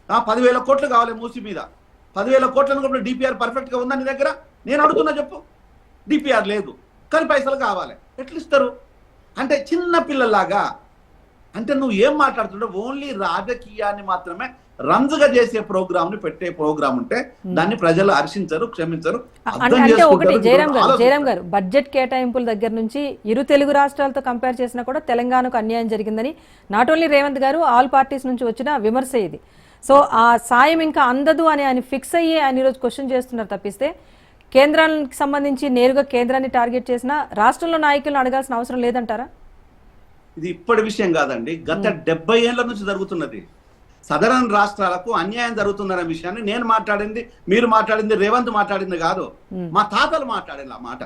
10,000 కోట్లు కావాలి మూసీ మీద. 10,000 కోట్ల డిపిఆర్ పర్ఫెక్ట్ గా ఉందా నీ దగ్గర? నేను అడుగుతున్నా చెప్పు. డిపిఆర్ లేదు కానీ పైసలు కావాలి, ఎట్లా ఇస్తారు? అంటే చిన్న పిల్లలాగా. అంటే నువ్వు ఏం మాట్లాడుతుంటావు? ఓన్లీ రాజకీయాన్ని మాత్రమే రంజుగా చేసే ప్రోగ్రామ్ ని పెట్టే ప్రోగ్రామ్ ఉంటే దాన్ని ప్రజలు హర్షించరు, క్షమించరు. అంటే ఒకటి జయరాం గారు బడ్జెట్ కేటాయింపుల దగ్గర నుంచి ఇరు తెలుగు రాష్ట్రాలతో కంపేర్ చేసినా కూడా తెలంగాణకు అన్యాయం జరిగిందని నాట్ ఓన్లీ రేవంత్ గారు, ఆల్ పార్టీస్ నుంచి వచ్చిన విమర్శ ఇది. సో ఆ సాయం ఇంకా అందదు అని ఆయన ఫిక్స్ అయ్యి ఆయన ఈరోజు క్వశ్చన్ చేస్తున్నారు తప్పిస్తే కేంద్రానికి సంబంధించి నేరుగా కేంద్రాన్ని టార్గెట్ చేసిన రాష్ట్రంలో నాయకులను అడగాల్సిన అవసరం లేదంటారా? ఇది ఇప్పటి విషయం కాదండి, గత 70 ఏళ్ల నుంచి జరుగుతున్నది. సదరన్ రాష్ట్రాలకు అన్యాయం జరుగుతుందనే విషయాన్ని నేను మాట్లాడింది, మీరు మాట్లాడింది, రేవంత్ మాట్లాడింది కాదు. మా తాతలు మాట్లాడారు ఆ మాట,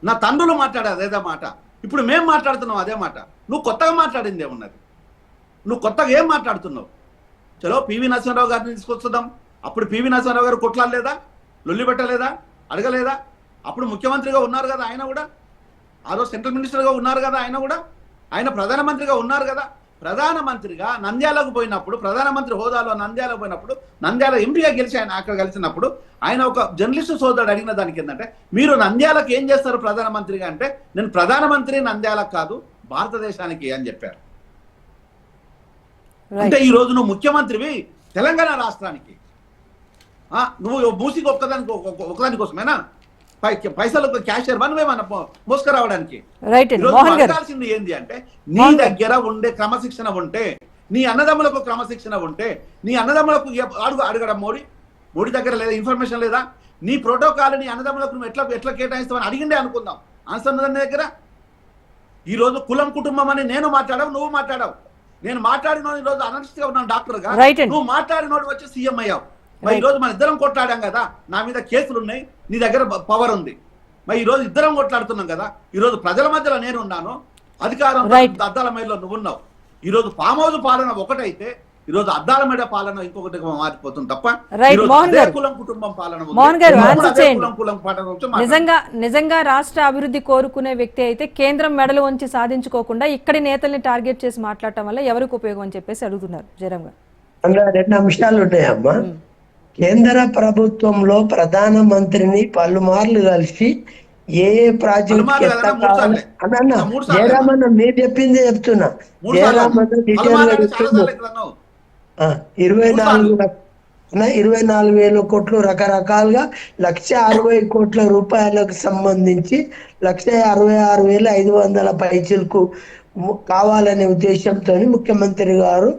నా తండ్రులు మాట్లాడారు అదే మాట. ఇప్పుడు మేము మాట్లాడుతున్నాం అదే మాట. నువ్వు కొత్తగా మాట్లాడింది ఏమున్నది? నువ్వు కొత్తగా ఏం మాట్లాడుతున్నావు? చలో పివి నరసింహారావు గారిని తీసుకొస్తుందాం. అప్పుడు పివి నరసింహారావు గారు కొట్లాడలేదా? లొల్లి పెట్టలేదా? అడగలేదా? అప్పుడు ముఖ్యమంత్రిగా ఉన్నారు కదా ఆయన కూడా, ఆ రోజు సెంట్రల్ మినిస్టర్గా ఉన్నారు కదా ఆయన కూడా, ఆయన ప్రధానమంత్రిగా ఉన్నారు కదా. ప్రధానమంత్రిగా నంద్యాలకు పోయినప్పుడు, ప్రధానమంత్రి హోదాలో నంద్యాలకు పోయినప్పుడు, నంద్యాల ఎంపీగా గెలిచి ఆయన అక్కడ కలిసినప్పుడు ఆయన ఒక జర్నలిస్టు సోదరుడు అడిగిన దానికి ఏంటంటే, మీరు నంద్యాలకు ఏం చేస్తారు ప్రధానమంత్రిగా అంటే, నేను ప్రధానమంత్రి నంద్యాలకు కాదు భారతదేశానికి అని చెప్పారు. అంటే ఈ రోజు నువ్వు ముఖ్యమంత్రివి తెలంగాణ రాష్ట్రానికి, నువ్వు మూసికి ఒకదాని కోసమేనా పైసలు క్యాషియర్ మనమేమన్నా మోసుకురావడానికి? అడగాల్సింది ఏంది అంటే, నీ దగ్గర ఉండే క్రమశిక్షణ ఉంటే, నీ అన్నదమ్ములకు క్రమశిక్షణ ఉంటే, నీ అన్నదమ్ములకు అడగడం మోడీ దగ్గర లేదా? ఇన్ఫర్మేషన్ లేదా? నీ ప్రోటోకాల్ నీ అన్నదమ్ములకు నువ్వు ఎట్లా కేటాయిస్తావని అడిగిండే అనుకుందాం. ఆన్సర్ ఉన్నది నీ దగ్గర. ఈ రోజు కులం కుటుంబం అని నేను మాట్లాడావు, నువ్వు మాట్లాడావు. నేను మాట్లాడినోడు ఈ రోజు అనలిస్ట్ గా ఉన్నాను డాక్టర్గా, నువ్వు మాట్లాడినోడు వచ్చి సీఎం అయ్యావు. మరి ఈ రోజు మన ఇద్దరం కొట్లాడాం కదా, నా మీద కేసులు ఉన్నాయి, నీ దగ్గర పవర్ ఉంది. మరి ఈ రోజు ఇద్దరం కొట్లాడుతున్నాం కదా. ఈ రోజు ప్రజల మధ్యలో నేను ఉన్నాను, అధికారం అద్దాల మేడలో నువ్వు ఉన్నావు. ఈ రోజు ఫామ్ హౌస్ పాలన ఒకటైతే ఈ రోజు అద్దాల మేడ పాలన ఇంకొకటి మారిపోతుంది తప్ప కులం కుటుంబం పాలన. నిజంగా రాష్ట్ర అభివృద్ధి కోరుకునే వ్యక్తి అయితే కేంద్రం మెడలు వంచి సాధించుకోకుండా ఇక్కడి నేతల్ని టార్గెట్ చేసి మాట్లాడటం వల్ల ఎవరికి ఉపయోగం అని చెప్పేసి అడుగుతున్నారు జయరాం గారు. అందులో 2 అంశాలు ఉన్నాయమ్మా. కేంద్ర ప్రభుత్వంలో ప్రధానమంత్రిని పలుమార్లు కలిసి ఏ ప్రాజెక్ట్ జయరామన్న మీరు చెప్పిందే చెప్తున్నా, జయరామన్న డీటెయిల్ గా చెప్తున్నా. 24,000 కోట్లు రకరకాలుగా 1,60,000 కోట్ల రూపాయలకు సంబంధించి 166,500 పైచిలకు కావాలనే ఉద్దేశంతో ముఖ్యమంత్రి గారు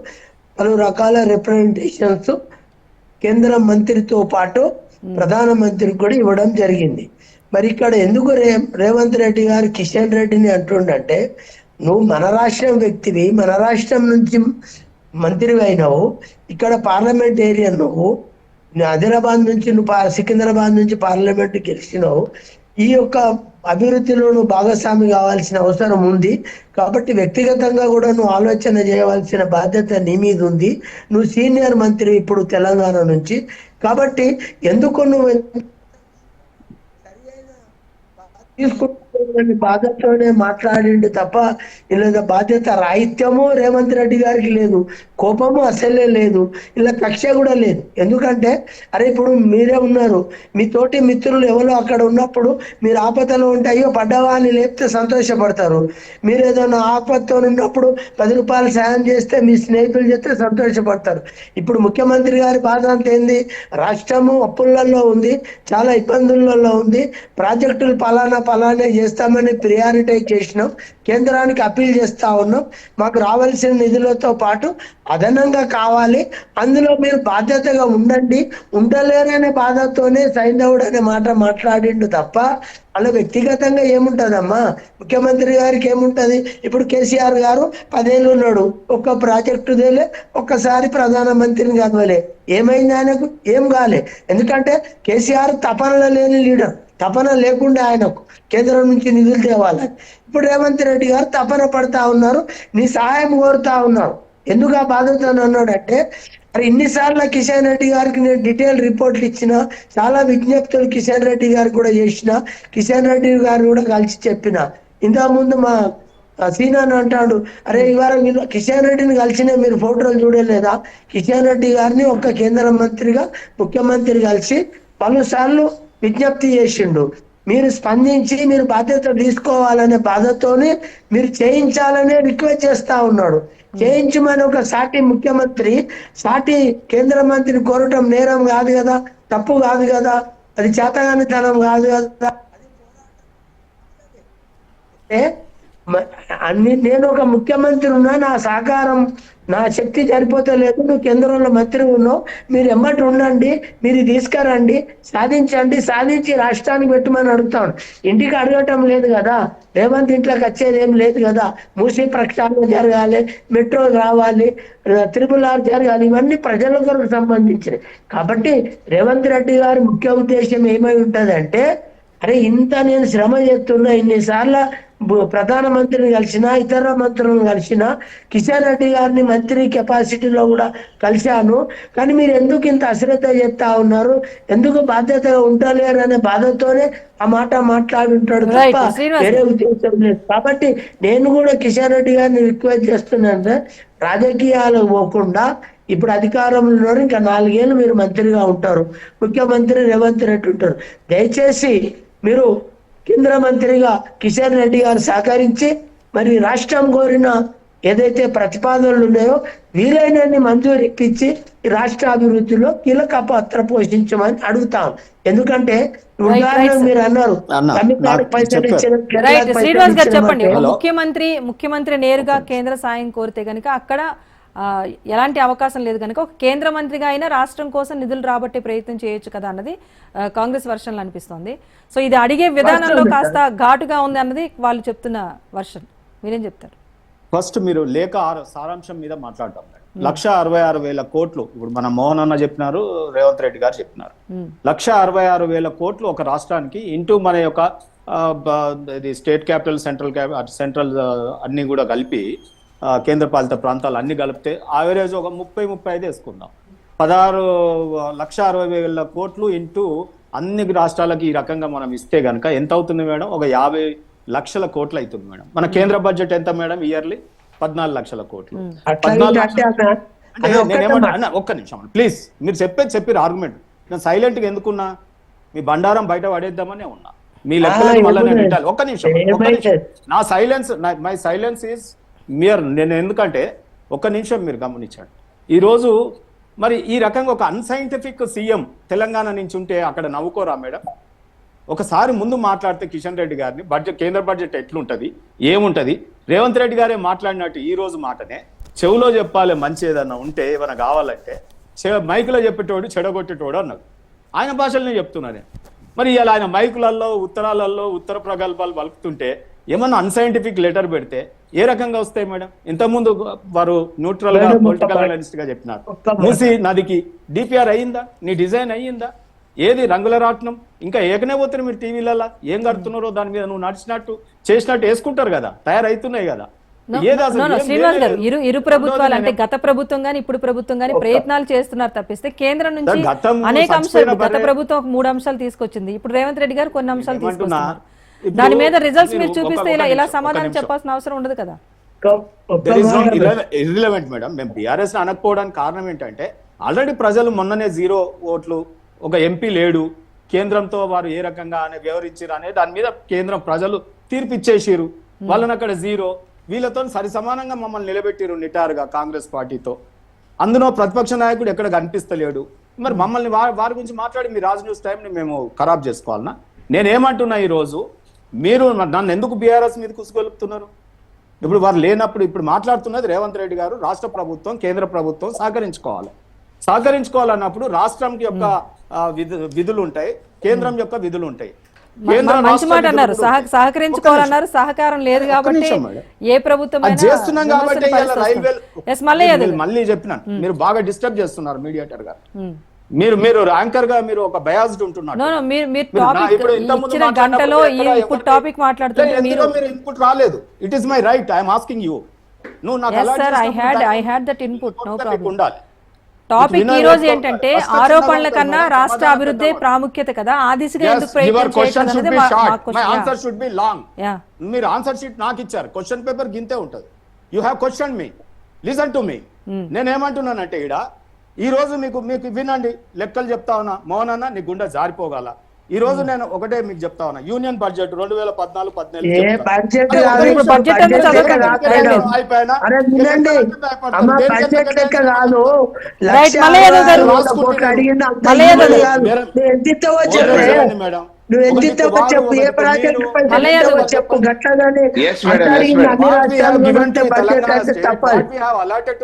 పలు రకాల రిప్రజెంటేషన్స్ కేంద్ర మంత్రితో పాటు ప్రధానమంత్రికి కూడా ఇవ్వడం జరిగింది. మరి ఇక్కడ ఎందుకు రేవంత్ రెడ్డి గారు కిషన్ రెడ్డిని అంటుండంటే, నువ్వు మన రాష్ట్రం వ్యక్తివి, మన రాష్ట్రం నుంచి మంత్రివి అయినావు, ఇక్కడ పార్లమెంటేరియన్ నువ్వు, ఆదిలాబాద్ నుంచి నువ్వు సికింద్రాబాద్ నుంచి పార్లమెంట్ గెలిచినావు, ఈ యొక్క అభివృద్ధిలో నువ్వు భాగస్వామి కావాల్సిన అవసరం ఉంది. కాబట్టి వ్యక్తిగతంగా కూడా నువ్వు ఆలోచన చేయవలసిన బాధ్యత నీ మీద ఉంది. నువ్వు సీనియర్ మంత్రి ఇప్పుడు తెలంగాణ నుంచి, కాబట్టి ఎందుకు నువ్వు తీసుకుంటున్న బాధ్యతతోనే మాట్లాడిండు తప్ప ఇలా బాధ్యత రాహిత్యము రేవంత్ రెడ్డి గారికి లేదు, కోపము అసలే లేదు, ఇలా కక్ష కూడా లేదు. ఎందుకంటే అరే ఇప్పుడు మీరే ఉన్నారు, మీ తోటి మిత్రులు ఎవరో అక్కడ ఉన్నప్పుడు మీరు ఆపదలో ఉంటే అయ్యో పడ్డవా అని లేపితే సంతోషపడతారు. మీరు ఏదైనా ఆపదతో ఉన్నప్పుడు 10 రూపాయలు సాయం చేస్తే మీ స్నేహితులు చేస్తే సంతోషపడతారు. ఇప్పుడు ముఖ్యమంత్రి గారి బాధ అంత ఏంది? రాష్ట్రము అప్పులలో ఉంది, చాలా ఇబ్బందులలో ఉంది, ప్రాజెక్టులు పలానా చేస్తామని ప్రియారిటైజ్ చేసినాం, కేంద్రానికి అప్పీల్ చేస్తా ఉన్నాం, మాకు రావాల్సిన నిధులతో పాటు అదనంగా కావాలి, అందులో మీరు బాధ్యతగా ఉండండి, ఉండలేరనే బాధతోనే సైంధవుడు అనే మాట మాట్లాడిండు తప్ప అలా వ్యక్తిగతంగా ఏముంటదమ్మా? ముఖ్యమంత్రి గారికి ఏముంటది? ఇప్పుడు కేసీఆర్ గారు 10 ఏళ్ళు ఉన్నాడు, ఒక్క ప్రాజెక్టు దేలే, ఒక్కసారి ప్రధానమంత్రిని కలవలే, ఏమైంది ఆయనకు? ఏం కాలే. ఎందుకంటే కేసీఆర్ తపనలో లేని లీడర్, తపన లేకుండా ఆయనకు కేంద్రం నుంచి నిధులు తేవాలని. ఇప్పుడు రేవంత్ రెడ్డి గారు తపన పడతా ఉన్నారు, నీ సహాయం కోరుతా ఉన్నారు. ఎందుకు ఆ బాధ్యత అన్నాడంటే, మరి ఇన్నిసార్లు కిషన్ రెడ్డి గారికి నేను డీటెయిల్ రిపోర్ట్లు ఇచ్చిన, చాలా విజ్ఞప్తులు కిషన్ రెడ్డి గారికి కూడా చేసిన, కిషన్ రెడ్డి గారు కూడా కలిసి చెప్పిన. ఇంతకుముందు మా సీనాన్ అంటాడు, అరే ఇవాళ మీరు కిషన్ రెడ్డిని కలిసిన మీరు ఫోటోలు చూడలేదా? కిషన్ రెడ్డి గారిని ఒక కేంద్ర మంత్రిగా ముఖ్యమంత్రి కలిసి పలుసార్లు విజ్ఞప్తి చేసిండు. మీరు స్పందించి మీరు బాధ్యత తీసుకోవాలనే బాధతోనే మీరు చేయించాలనే రిక్వెస్ట్ చేస్తా ఉన్నాడు. చేయించమని ఒక సాటి ముఖ్యమంత్రి సాటి కేంద్ర మంత్రిని కోరటం నేరం కాదు కదా, తప్పు కాదు కదా, అది చేతగానితనం కాదు కదా. అన్ని నేను ఒక ముఖ్యమంత్రి ఉన్నా, నా సహకారం నా శక్తి సరిపోతలేదు, నువ్వు కేంద్రంలో మంత్రి ఉన్నావు, మీరు ఎమ్మటి ఉండండి, మీరు తీసుకురండి, సాధించి రాష్ట్రానికి పెట్టమని అడుగుతాను. ఇంటికి అడగటం లేదు కదా, రేవంత్ ఇంట్లోకి వచ్చేది ఏం లేదు కదా. మూసీ ప్రక్షాళన జరగాలి, మెట్రో రావాలి, RRR జరగాలి, ఇవన్నీ ప్రజలకు సంబంధించినవి. కాబట్టి రేవంత్ రెడ్డి గారి ముఖ్య ఉద్దేశం ఏమై ఉంటదంటే, అరే ఇంత నేను శ్రమ చేస్తున్నా, ఇన్నిసార్లు ప్రధానమంత్రిని కలిసిన, ఇతర మంత్రులను కలిసిన, కిషన్ రెడ్డి గారిని మంత్రి కెపాసిటీలో కూడా కలిశాను, కానీ మీరు ఎందుకు ఇంత అశ్రద్ధ చేస్తా ఉన్నారు, ఎందుకు బాధ్యతగా ఉండలేరు అనే బాధతోనే ఆ మాట మాట్లాడుంటాడు తప్ప వేరే ఉద్దేశం లేదు. కాబట్టి నేను కూడా కిషన్ రెడ్డి గారిని రిక్వెస్ట్ చేస్తున్నాను, రాజకీయాలు పోకుండా ఇప్పుడు అధికారంలో ఉన్నారు, ఇంకా 4 ఏళ్ళు మీరు మంత్రిగా ఉంటారు, ముఖ్యమంత్రి రేవంత్ రెడ్డి ఉంటారు. దయచేసి మీరు కేంద్ర మంత్రిగా కిషన్ రెడ్డి గారు సహకరించి మరి రాష్ట్రం కోరిన ఏదైతే ప్రతిపాదనలు ఉన్నాయో వీలైనన్ని మంజూరు ఇప్పించి ఈ రాష్ట్ర అభివృద్ధిలో కీలక పాత్ర పోషించమని అడుగుతాం. ఎందుకంటే ఉదాహరణకు మీరు అన్నారు శ్రీనివాస్ గారు చెప్పండి, ముఖ్యమంత్రి నేరుగా కేంద్ర సాయం కోరితే గనుక అక్కడ ఎలాంటి అవకాశం లేదు కనుక ఒక కేంద్ర మంత్రిగా అయినా రాష్ట్రం కోసం నిధులు రాబట్టే ప్రయత్నం చేయొచ్చు కదా అన్నది కాంగ్రెస్ వర్షన్లో అనిపిస్తోంది. సో ఇది అడిగే విధానంలో కాస్త ఘాటుగా ఉంది అన్నది వాళ్ళు చెప్తున్న వర్షన్. మీరేం చెప్తారు? ఫస్ట్ మీరు లేఖ సారాంశం మీద మాట్లాడతాం. 166,000 కోట్లు ఇప్పుడు మన మోహన్ అన్న చెప్పినారు, రేవంత్ రెడ్డి గారు చెప్పినారు. 166,000 కోట్లు ఒక రాష్ట్రానికి ఇంటూ మన యొక్క స్టేట్ క్యాపిటల్, సెంట్రల్ అన్ని కూడా కలిపి కేంద్ర పాలిత ప్రాంతాలు అన్ని కలిపితే యావరేజ్ ఒక 30-35 వేసుకుందాం. 16,60,000 కోట్లు ఇంటూ అన్ని రాష్ట్రాలకి ఈ రకంగా మనం ఇస్తే గనక ఎంత అవుతుంది మేడం? ఒక 50 లక్షల కోట్లు అవుతుంది మేడం. మన కేంద్ర బడ్జెట్ ఎంత మేడం? ఇయర్లీ 14 లక్షల కోట్లు. 14 నేనేమన్నా ఒక్క నిమిషం ప్లీజ్, మీరు చెప్పారు ఆర్గ్యుమెంట్, నేను సైలెంట్గా ఎందుకున్నా? మీ బండారం బయట పడేద్దామనే ఉన్నా, మీ లెక్కలకు మళ్ళీ నేను వింటాను. ఒక్క నిమిషం, నా silence, my silence is mere. నేను ఎందుకంటే ఒక్క నిమిషం మీరు గమనించండి. ఈరోజు మరి ఈ రకంగా ఒక అన్సైంటిఫిక్ సీఎం తెలంగాణ నుంచి ఉంటే అక్కడ నవ్వుకోరా మేడం? ఒకసారి ముందు మాట్లాడితే కిషన్ రెడ్డి గారిని కేంద్ర బడ్జెట్ ఎట్లుంటది, ఏముంటది, రేవంత్ రెడ్డి గారే మాట్లాడినట్టు ఈ రోజు మాటనే చెవులో చెప్పాలి. మంచి ఏదన్నా ఉంటే ఏమైనా కావాలంటే మైకులో చెప్పేటోడు చెడగొట్టేటోడు అన్నాడు. ఆయన భాషలనే చెప్తున్నానే. మరి ఇలా ఆయన మైకులలో ఉత్తరాలలో ఉత్తర ప్రగల్భాలు పలుకుతుంటే ఏమన్నా అన్సైంటిఫిక్ లెటర్ పెడితే ఏ రకంగా వస్తాయి మేడం? ఇంతకుముందు వారు న్యూట్రల్ గా పొలిటికల్ అనలిస్ట్ గా చెప్పినారు. మూసి నదికి DPR అయ్యిందా? నీ డిజైన్ అయ్యిందా? ఏది రంగుల రాట్నం? ఇంకా ఏకనే పోతే మీరు టీవీలలో ఏం కడుతున్నారో దాని మీద నువ్వు నడిచినట్టు చేసినట్టు వేసుకుంటారు కదా, తయారైతున్నాయి కదా. శ్రీనివాస్ గారు, ఇరు ప్రభుత్వాలు అంటే గత ప్రభుత్వం గానీ ఇప్పుడు ప్రభుత్వం గానీ ప్రయత్నాలు చేస్తున్నారు తప్పిస్తే కేంద్రం నుంచి అనేక అంశాలు, గత ప్రభుత్వం 3 అంశాలు తీసుకొచ్చింది, ఇప్పుడు రేవంత్ రెడ్డి గారు కొన్ని అంశాలు తీసుకొస్తున్నారు. దాని మీద రిజల్ట్స్ మీరు చూపిస్తే ఇలా సమాధానం చెప్పాల్సిన అవసరం ఉండదు కదా. Irrelevant madam. మేము బీఆర్ఎస్ అనకపోవడానికి కారణం ఏంటంటే ఆల్రెడీ ప్రజలు మొన్ననే 0 ఓట్లు, ఒక MP లేడు, కేంద్రంతో వారు ఏ రకంగా వ్యవహరించారు అనే దాని మీద కేంద్రం ప్రజలు తీర్పు ఇచ్చేసారు. వాళ్ళని అక్కడ 0, వీళ్ళతో సరి సమానంగా మమ్మల్ని నిలబెట్టిరు నిటారుగా కాంగ్రెస్ పార్టీతో. అందులో ప్రతిపక్ష నాయకుడు ఎక్కడ కనిపిస్తలేడు. మరి మమ్మల్ని వారి గురించి మాట్లాడి మీ రాజ్ న్యూస్ టైంని మేము ఖరాబ్ చేసుకోవాలన్నా? నేనేమంటున్నా, ఈరోజు మీరు నన్ను ఎందుకు బీఆర్ఎస్ మీద కుసుగొలుపుతున్నారు? ఇప్పుడు వారు లేనప్పుడు ఇప్పుడు మాట్లాడుతున్నది రేవంత్ రెడ్డి గారు. రాష్ట్ర ప్రభుత్వం, కేంద్ర ప్రభుత్వం సహకరించుకోవాలన్నప్పుడు రాష్ట్రంకి యొక్క విధులు ఉంటాయి, కేంద్రం యొక్క విధులు ఉంటాయి. మంచి మాట అన్నారు, సహకరించుకోవాలన్నారు. సహకారం లేదు కాబట్టి ఏ ప్రభుత్వం చేస్తున్నాం కాబట్టి మళ్ళీ చెప్పినాను, మీరు బాగా డిస్టర్బ్ చేస్తున్నారు మీడియేటర్ గారు. మీరు యాంకర్ గా మీరు ఒక బయాస్డ్ ఉంటున్నారు. నో నో మీరు టాపిక్ ఇచ్చిన గంటలో ఇప్పుడు టాపిక్ మాట్లాడుతుంటే మీరు ఇన్పుట్ రాలేదు. It is my right, I'm asking you. నువ్వు నాకు yes sir I had that input, no problem. Topic ఈ రోజు ఏంటంటే ఆరోపణల కన్నా రాష్ట్ర అభివృద్ధి ప్రాముఖ్యత కదా, ఆ దిశగా ఎందుకు ప్రయత్నం చేయట్లేదు? మీరు ఆన్సర్ షీట్ నాకు ఇచ్చారు, క్వశ్చన్ పేపర్ గింతే ఉంటది. You have question me, listen to me. నేనేమంటున్నానంటే ఈడ ఈ రోజు మీకు వినండి, లెక్కలు చెప్తా ఉన్నా. మోహన్ అన్న నీ గుండె జారిపోగల. ఈ రోజు నేను ఒకటే మీకు చెప్తా ఉన్నా, యూనియన్ బడ్జెట్ 2014-15 మేడం. నువ్వు ఎంత ఇస్తావో చెప్పు, ఏ ప్రాజెక్ట్ పైసలు చెప్పు. గట్లగానే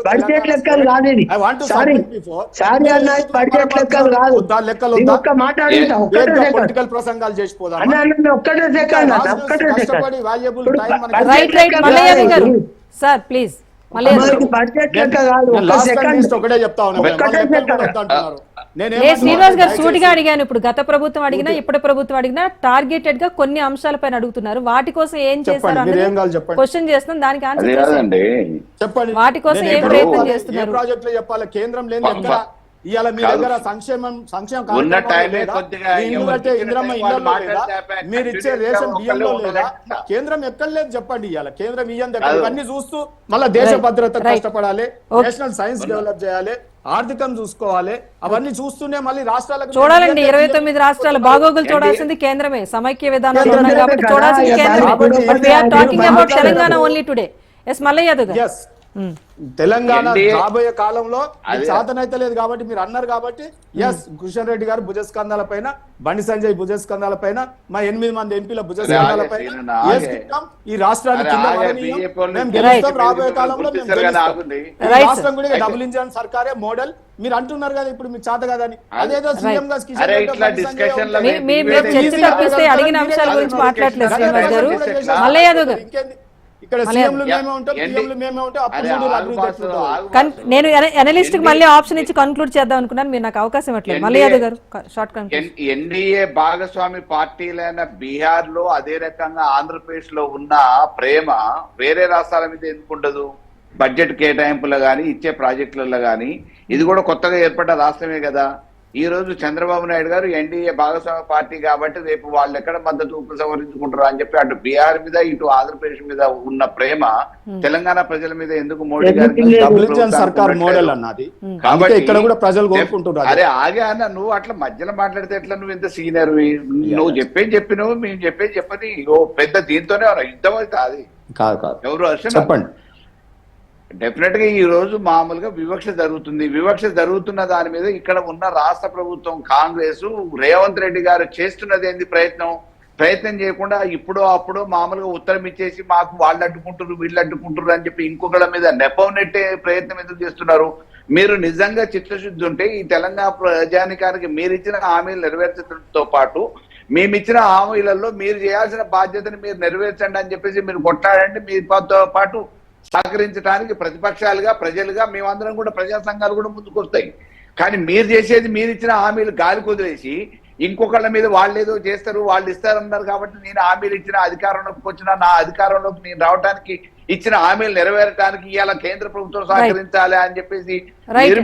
బడ్జెట్ లెక్కలు కాదు ఇది. సారీ అన్న, బడ్జెట్ లెక్కలు కాదు. ఒక్క మాట అడుగుతా, పొలిటికల్ ప్రసంగాలు చేసిపోదా అన్న, ఒక్కటే సెకండ్. సార్ ప్లీజ్ బడ్జెట్ లెక్క కాదు. ఒకటే చెప్తా ఉన్నారు. శ్రీనివాస్ గారు సూటిగా అడిగాను. ఇప్పుడు గత ప్రభుత్వం అడిగినా ఇప్పుడు ప్రభుత్వం అడిగినా టార్గెటెడ్ గా కొన్ని అంశాలపైన అడుగుతున్నారు. వాటి కోసం ఏం చేశారు అన్నది క్వశ్చన్ చేస్తున్నాం, దానికి ఆన్సర్ చెప్పండి. వాటి కోసం ఏం ప్రయత్నం చేస్తున్నారు? ప్రాజెక్టులు చెప్పాలి, కేంద్రం లేని ఎక్కడ ఇవాళ మీ దగ్గర సంక్షేమ ఇంద్రమ్మ ఇళ్లలో లేదా, మీరు ఇచ్చే రేషన్ బియ్యంలో లేదా, కేంద్రం ఎక్కడ లేదు చెప్పండి. ఇవాళ కేంద్రం ఇయ్యం దగ్గర ఇవన్నీ చూస్తూ మళ్ళీ దేశ భద్రత కష్టపడాలి, నేషనల్ సైన్స్ డెవలప్ చేయాలి, ఆర్థికం చూసుకోవాలి. అవన్నీ చూస్తూనే మళ్ళీ రాష్ట్రాలకు చూడాలండి. 29 రాష్ట్రాల బాగోగులు చూడాల్సింది కేంద్రమే. సమైక్య విధానాలు ఉన్నాయి కాబట్టి చూడాల్సింది కేంద్రం. Telangana only today. Yes Mallaiah Yadav గారు. తెలంగాణ రాబోయే కాలంలో చేతనైతే లేదు కాబట్టి మీరు అన్నారు కాబట్టి ఎస్ కిషన్ రెడ్డి గారు భుజస్కంధాల పైన, బండి సంజయ్ భుజస్కంధాల పైన, మా 8 మంది ఎంపీల భుజస్కంధాల పైన ఈ రాష్ట్రాన్ని రాబోయే కాలంలో రాష్ట్రం కూడా డబుల్ ఇంజన్ సర్కారే మోడల్ మీరు అంటున్నారు కదా. ఇప్పుడు మీకు చేత కదని అదేదో సీఎం గా చర్చ తప్పిస్తే అడిగిన అంశాల గురించి మాట్లాడలేదు శ్రీనివాస్ గారు. మల్లయ్య యాదవ్ గారు, నేను అనలిస్ట్ కి మళ్ళీ ఆప్షన్ ఇచ్చి కన్క్లూడ్ చేద్దాం అనుకున్నాను, మీరు నాకు అవకాశం ఇవ్వట్లేదు. మళ్ళీ యాదవ్ గారు షార్ట్ కన్క్లూజన్. ఎన్డీఏ భాగస్వామి పార్టీలైన బీహార్ లో అదే రకంగా ఆంధ్రప్రదేశ్ లో ఉన్న ప్రేమ వేరే రాష్ట్రాల మీద ఎందుకు ఉండదు? బడ్జెట్ కేటాయింపులో గానీ ఇచ్చే ప్రాజెక్టులలో గానీ ఇది కూడా కొత్తగా ఏర్పడ్డ రాష్ట్రమే కదా. ఈ రోజు చంద్రబాబు నాయుడు గారు ఎన్డీఏ భాగస్వామ్య పార్టీ కాబట్టి రేపు వాళ్ళు ఎక్కడ మద్దతు ఉపసంహరించుకుంటారు అని చెప్పి అటు బీహార్ మీద ఇటు ఆంధ్రప్రదేశ్ మీద ఉన్న ప్రేమ తెలంగాణ ప్రజల మీద ఎందుకు మోడీ గారు సర్కార్ మోడల్ అన్నది. కాబట్టి ఇక్కడ కూడా ప్రజలు కోరుకుంటున్నారు. అరే ఆగే అన్న, నువ్వు అట్లా మధ్యలో మాట్లాడితే ఎట్లా? నువ్వు ఎంత సీనియర్, నువ్వు చెప్పినావు, మేము చెప్పని పెద్ద దీంతోనే యుద్ధం అవుతా. అది ఎవరు చెప్పండి. డెఫినెట్ గా ఈ రోజు మామూలుగా వివక్ష జరుగుతుంది. వివక్ష జరుగుతున్న దాని మీద ఇక్కడ ఉన్న రాష్ట్ర ప్రభుత్వం కాంగ్రెస్ రేవంత్ రెడ్డి గారు చేస్తున్నది ఏంది? ప్రయత్నం చేయకుండా ఇప్పుడు అప్పుడు మామూలుగా ఉత్తరం ఇచ్చేసి మాకు వాళ్ళు అడ్డుకుంటారు వీళ్ళు అడ్డుకుంటారు అని చెప్పి ఇంకొకళ్ళ మీద నెపం నెట్టే ప్రయత్నం ఎందుకు చేస్తున్నారు? మీరు నిజంగా చిత్తశుద్ధి ఉంటే ఈ తెలంగాణ ప్రజానికానికి మీరు ఇచ్చిన హామీలు నెరవేర్చడంతో పాటు మేమిచ్చిన హామీలలో మీరు చేయాల్సిన బాధ్యతని మీరు నెరవేర్చండి అని చెప్పేసి మీరు కొట్లాడండి. మీతో పాటు సహకరించడానికి ప్రతిపక్షాలుగా ప్రజలుగా మేమందరం కూడా ప్రజా సంఘాలు కూడా ముందుకు వస్తాయి. కానీ మీరు చేసేది మీరు ఇచ్చిన హామీలు గాలి కుదిరేసి ఇంకొకళ్ళ మీద వాళ్ళు ఏదో చేస్తారు, వాళ్ళు ఇస్తారన్నారు కాబట్టి నేను హామీలు ఇచ్చిన అధికారంలోకి వచ్చిన నా అధికారంలోకి నేను రావడానికి ఇచ్చిన హామీలు నెరవేరడానికి ఇవాళ కేంద్ర ప్రభుత్వం సహకరించాలి అని చెప్పేసి మీరు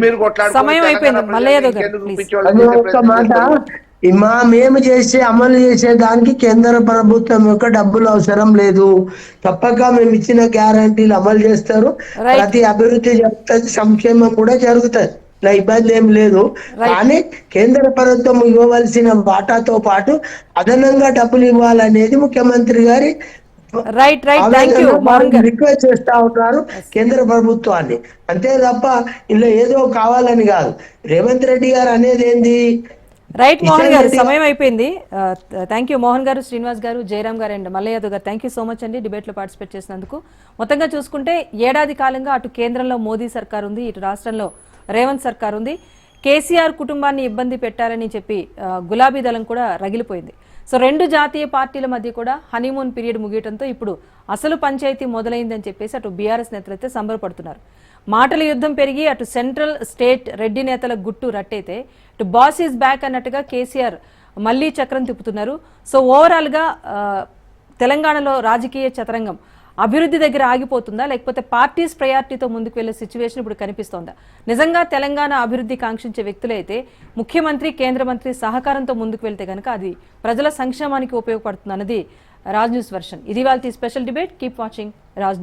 మేము చేసే అమలు చేసే దానికి కేంద్ర ప్రభుత్వం యొక్క డబ్బులు అవసరం లేదు. తప్పక మేము ఇచ్చిన గ్యారంటీలు అమలు చేస్తారు. ప్రతి అభివృద్ధి జరుగుతుంది, సంక్షేమం కూడా జరుగుతుంది, నా ఇబ్బంది ఏం లేదు. కానీ కేంద్ర ప్రభుత్వం ఇవ్వవలసిన వాటాతో పాటు అదనంగా డబ్బులు ఇవ్వాలనేది ముఖ్యమంత్రి గారి రిక్వెస్ట్ చేస్తా ఉన్నారు కేంద్ర ప్రభుత్వాన్ని. అంతే తప్ప ఇలా ఏదో కావాలని కాదు. రేవంత్ రెడ్డి గారు అనేది ఏంది? రైట్ మోహన్ గారు, సమయం అయిపోయింది. థ్యాంక్ యూ మోహన్ గారు, శ్రీనివాస్ గారు, జయరామ్ గారు అండ్ మల్లయ్య యాదవ్ గారు. థ్యాంక్ యూ సో మచ్ అండి డిబేట్ లో పార్టిసిపేట్ చేసినందుకు. మొత్తంగా చూసుకుంటే ఏడాది కాలంగా అటు కేంద్రంలో మోదీ సర్కార్ ఉంది, ఇటు రాష్ట్రంలో రేవంత్ సర్కార్ ఉంది. కేసీఆర్ కుటుంబాన్ని ఇబ్బంది పెట్టారని చెప్పి గులాబీ దళం కూడా రగిలిపోయింది. సో రెండు జాతీయ పార్టీల మధ్య కూడా హనీమూన్ పీరియడ్ ముగియడంతో ఇప్పుడు అసలు పంచాయతీ మొదలైందని చెప్పేసి అటు బీఆర్ఎస్ నేతలు అయితే సంబరపడుతున్నారు. మాటల యుద్ధం పెరిగి అటు సెంట్రల్ స్టేట్ రెడ్డి నేతల గుట్టు రట్టయితే ఇటు బాస్ ఈజ్ బ్యాక్ అన్నట్టుగా కేసీఆర్ మళ్లీ చక్రం తిప్పుతున్నారు. సో ఓవరాల్గా తెలంగాణలో రాజకీయ చదరంగం అభివృద్ధి దగ్గర ఆగిపోతుందా, లేకపోతే పార్టీస్ ప్రయారిటీతో ముందుకు వెళ్లే సిచ్యువేషన్ ఇప్పుడు కనిపిస్తోందా? నిజంగా తెలంగాణ అభివృద్ధి కాంక్షించే వ్యక్తులైతే ముఖ్యమంత్రి, కేంద్ర మంత్రి సహకారంతో ముందుకు వెళ్తే కనుక అది ప్రజల సంక్షేమానికి ఉపయోగపడుతుంది అన్నది రాజ్ న్యూస్ వర్షన్. ఇది వాళ్ళ special debate. Keep watching Raj.